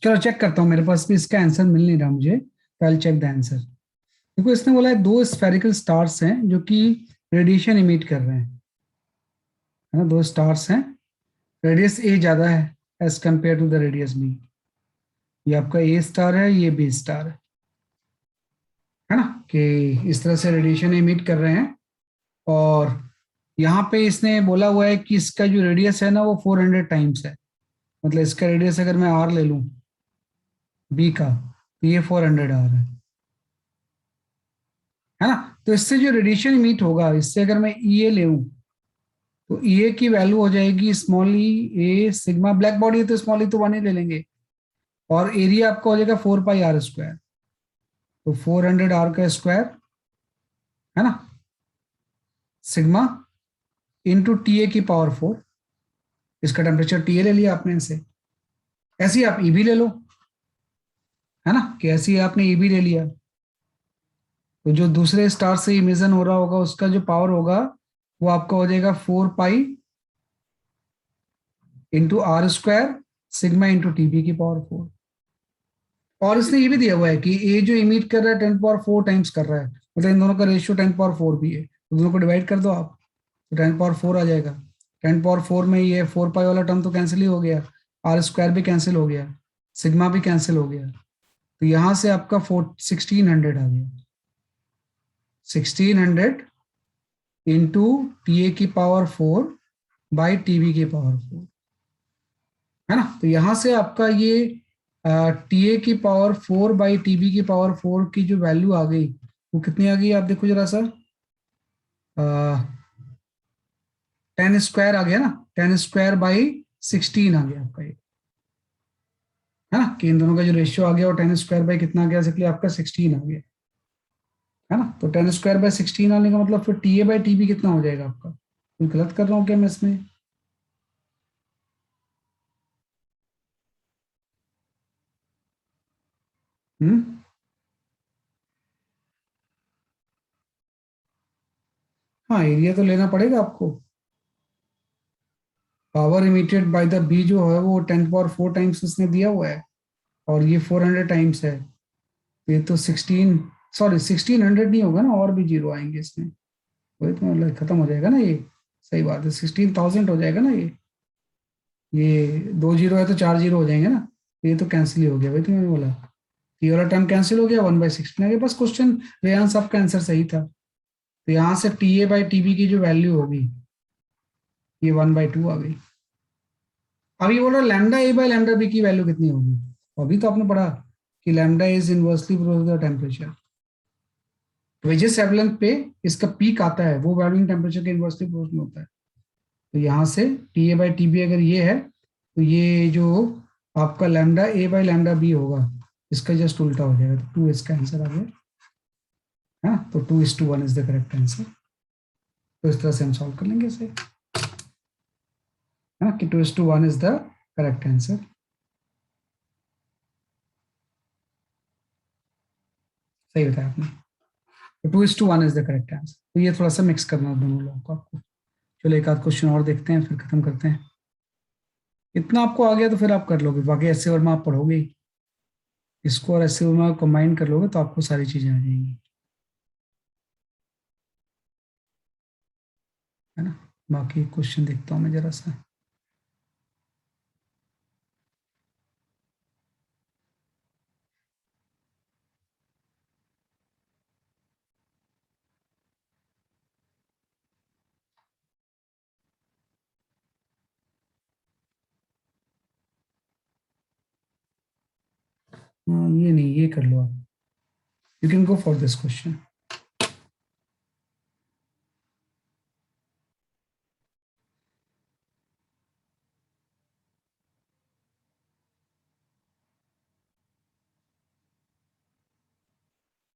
चलो चेक करता हूँ, मेरे पास भी इसका आंसर मिल नहीं रहा मुझे, तो आई चेक द आंसर। देखो इसने बोला है दो स्फेरिकल स्टार्स हैं जो कि रेडिएशन इमिट कर रहे हैं, है ना, दो स्टार्स हैं, रेडियस ए ज्यादा है as compare to the radius B. ये आपका ए स्टार है, ये बी स्टार है ना, कि इस तरह से रेडिएशन इमिट कर रहे हैं। और यहाँ पे इसने बोला हुआ है कि इसका जो रेडियस है ना वो 400 टाइम्स है, मतलब इसका रेडियस अगर मैं आर ले लूं बी का, तो ये 400 आर है ना। तो इससे जो रेडिएशन इमिट होगा, इससे अगर मैं ई ए ले, तो ई ए की वैल्यू हो जाएगी small E A sigma, black body है तो स्मॉल ई तो 1 ही ले लेंगे, और एरिया आपका हो जाएगा 4 पाई आर स्क्वायर, तो 400 आर का स्क्वायर है ना, सिग्मा इंटू टी ए की पावर 4, इसका टेम्परेचर टी ए ले लिया आपने इसे। ऐसे ही आप ई भी ले लो, है ना, कि ऐसे ही आपने ई भी ले लिया, तो जो दूसरे स्टार से इमिशन हो रहा होगा उसका जो पावर होगा वो आपका हो जाएगा 4 pi into R square sigma into TB की पावर 4। और इसने ये भी दिया हुआ है कि ए जो इमिट कर रहा है 10 पावर 4 टाइम्स कर रहा है, मतलब इन दोनों का रेशियो 10 पावर 4 भी है, तो दोनों को डिवाइड कर दो आप, तो 10 पावर 4 आ जाएगा। 10 पावर 4 में ये 4 पाई वाला टर्म तो कैंसिल ही हो गया, आर स्क्वायर भी कैंसिल हो गया, सिग्मा भी कैंसिल हो गया, तो यहां से आपका 1600 आ गया। 1600 इंटू टी ए की पावर 4 बाई टीवी की पावर 4, है ना। तो यहां से आपका ये टी ए की पावर 4 बाई टीबी की पावर 4 की जो वैल्यू आ गई वो कितनी आ गई, आप देखो जरा सा, 10 स्क्वायर आ गया ना, 10 स्क्वायर बाई 16 आ गया आपका ये, है ना, कि इन दोनों का जो रेशियो आ गया वो 10 स्क्वायर बाई कितना आ गया, इसलिए आपका 16 आ गया, है ना। तो 10 स्क्वायर बाई 16 आने का मतलब फिर टी ए बाई टीबी कितना हो जाएगा आपका, कोई गलत कर रहा हूँ क्या मैं इसमें? हम्म, हाँ एरिया तो लेना पड़ेगा आपको। Power emitted by the B जो है वो 10 पावर 4 टाइम्स उसने दिया हुआ है, और ये 400 टाइम्स है, ये तो 16, सॉरी 1600 नहीं होगा ना, और भी जीरो आएंगे इसमें, वही तो मतलब खत्म हो जाएगा ना ये, सही बात है 16,000 हो जाएगा ना ये 2 जीरो है तो 4 जीरो हो जाएंगे ना, तो ये तो कैंसिल ही हो गया, वही तो मैंने बोला, ये वाला टर्म कैंसिल हो गया, 1/16 आगे, बस क्वेश्चन रेयांश आपका आंसर सही था। तो यहाँ से टी ए बाई टीबी की जो वैल्यू होगी ये 1/2 आ गई। अब ये बोल रहा lambda A by lambda B की वैल्यू कितनी होगी, अभी तो आपने पढ़ा कि lambda is inversely proportional to temperature, वेजेस वेवलेंथ पे इसका पीक आता है वो वैल्यूइंग टेम्परेचर के इनवर्सली प्रोपोर्शनल होता है। तो यहाँ से T A by T B अगर ये है, तो ये जो आपका lambda A by lambda B होगा इसका जस्ट उल्टा हो जाएगा, तो 2 इसका आंसर आ गया, हाँ, तो 2:1 इज द करेक्ट आंसर। तो इस तरह से हम सॉल्व कर लेंगे इसे, है ना, कि 2:1 इज द करेक्ट आंसर। सही बताया आपने। तो 2:1 इज द करेक्ट आंसर। तो ये थोड़ा सा मिक्स करना है दोनों लोगों को आपको। चलो एक आध क्वेश्चन और देखते हैं फिर खत्म करते हैं। इतना आपको आ गया तो फिर आप कर लोगे, बाकी ऐसे वर्मा आप पढ़ोगे ही। इसको और ऐसे वर्मा कंबाइन कर लोगे तो आपको सारी चीजें आ जाएंगी, है ना। बाकी क्वेश्चन देखता हूँ मैं जरा सा। हाँ ये नहीं, ये कर लो आप। You can go for this question.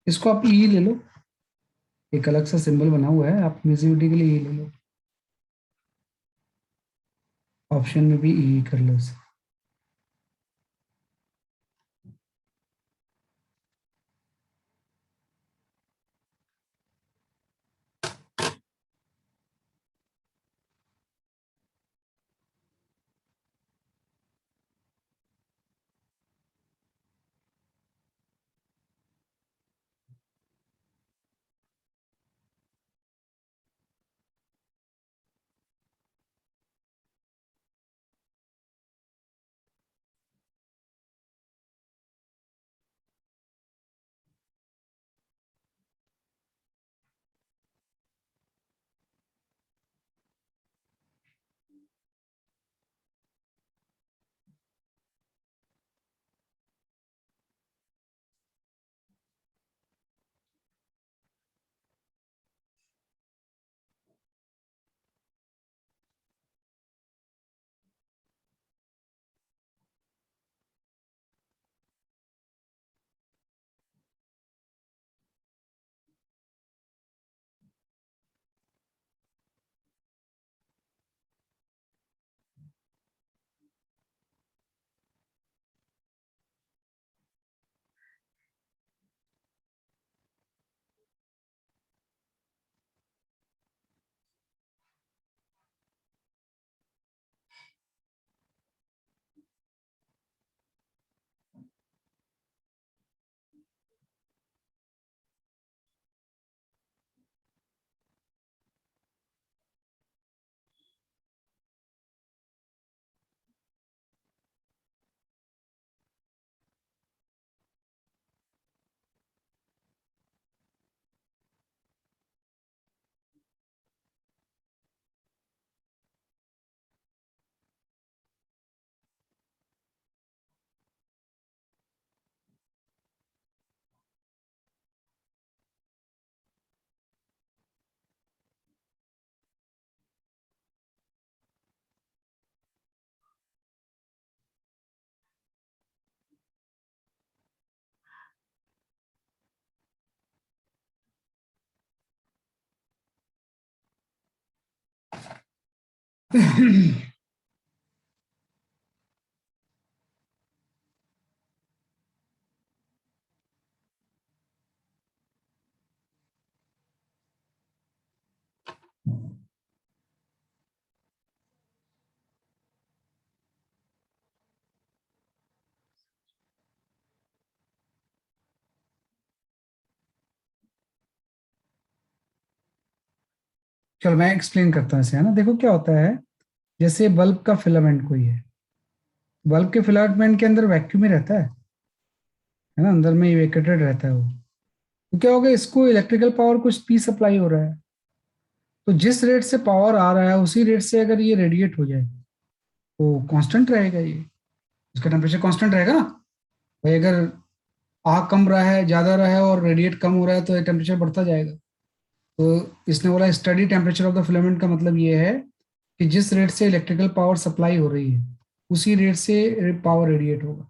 इसको आप ई ले लो, एक अलग सा सिंबल बना हुआ है, आप म्यूजिविटी के लिए ई ले लो। ऑप्शन में भी ई कर लो इसे। चलो मैं एक्सप्लेन करता हूँ इसे, है ना। देखो क्या होता है, जैसे बल्ब का फिलामेंट कोई है, बल्ब के फिलामेंट के अंदर वैक्यूम ही रहता है ना, अंदर में वेकेटेड रहता है वो। तो क्या होगा, इसको इलेक्ट्रिकल पावर कुछ पी सप्लाई हो रहा है, तो जिस रेट से पावर आ रहा है उसी रेट से अगर ये रेडिएट हो जाए तो कांस्टेंट रहेगा, ये इसका टेम्परेचर कांस्टेंट रहेगा ना। भाई अगर आ कम रहा है, ज्यादा रहा है और रेडिएट कम हो रहा है तो टेम्परेचर बढ़ता जाएगा। तो इसने बोला study temperature of the filament, का मतलब ये है कि जिस रेट से इलेक्ट्रिकल पावर सप्लाई हो रही है उसी रेट से पावर रेडिएट होगा।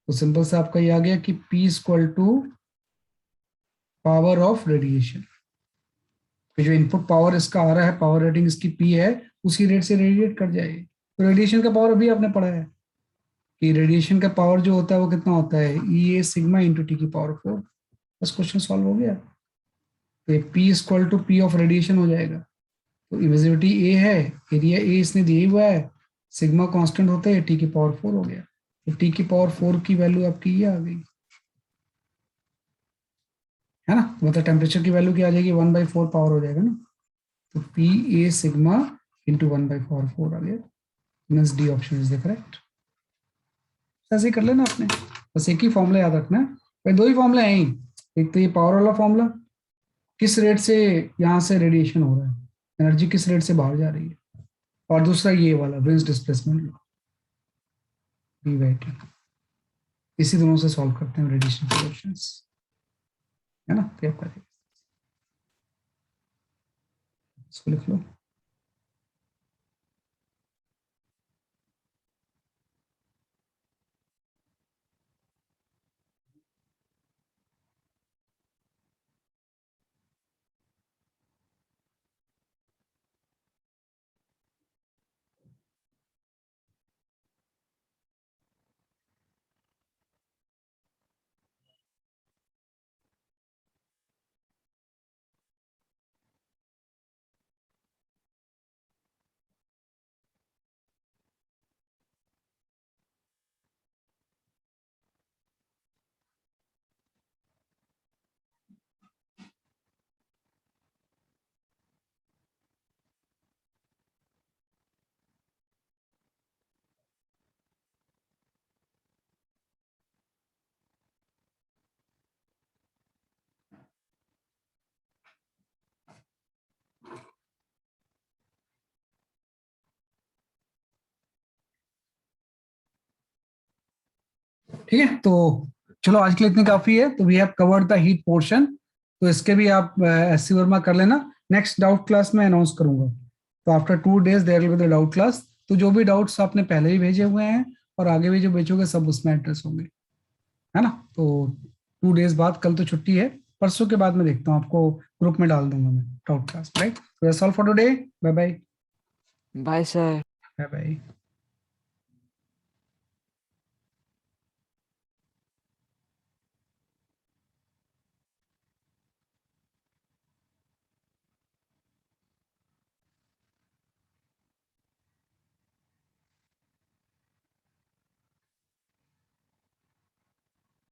तो सिंपल सा आपका ये आ गया कि P equal to power of radiation. तो जो इनपुट पावर इसका आ रहा है, पावर रेटिंग इसकी P है, उसी रेट से रेडिएट कर जाएगी। तो रेडिएशन का पावर अभी आपने पढ़ा है कि रेडिएशन का पावर जो होता है वो कितना होता है, E A sigma into T की पावर 4। बस क्वेश्चन सॉल्व हो गया। तो P equal to P of radiation हो जाएगा। तो इमिसिविटी A है, एरिया A इसने दिया हुआ है, सिग्मा कांस्टेंट होता है, T की पावर 4 हो गया। तो T की पावर 4 की वैल्यू आपकी ये आ गई, है ना। मतलब टेम्परेचर की वैल्यू क्या आ जाएगी, 1/4 पावर हो जाएगा ना। तो P A सिग्मा इंटू 1/4 आ गया, means D option is the correct. ऐसे ही कर लेना आपने, बस एक ही फॉर्मूला याद रखना है भाई, दो ही फॉर्मूला है ही। एक तो ये पावर वाला फॉर्मूला, किस रेट से यहाँ से रेडिएशन हो रहा है, एनर्जी किस रेट से बाहर जा रही है, और दूसरा ये वाला wins displacement law, D by T. इसी दोनों से सॉल्व करते हैं रेडिएशन के क्वेश्चंस, है ना। तो आपका इसको लिख लो। ठीक है, तो चलो आज के लिए इतनी काफी है। तो we have covered the heat portion, तो इसके भी आप एससी वर्मा कर लेना। नेक्स्ट डाउट क्लास में अनाउंस करूंगा, तो after 2 days there will be the doubt class. तो जो भी डाउट्स आपने पहले ही भेजे हुए हैं और आगे भी जो भेजोगे सब उसमें एड्रेस होंगे, है ना। तो 2 days बाद, कल तो छुट्टी है, परसों के बाद मैं देखता हूँ, आपको ग्रुप में डाल दूंगा मैं डाउट क्लास, राइट। तो that's all for today, bye bye. Bye sir. Bye bye.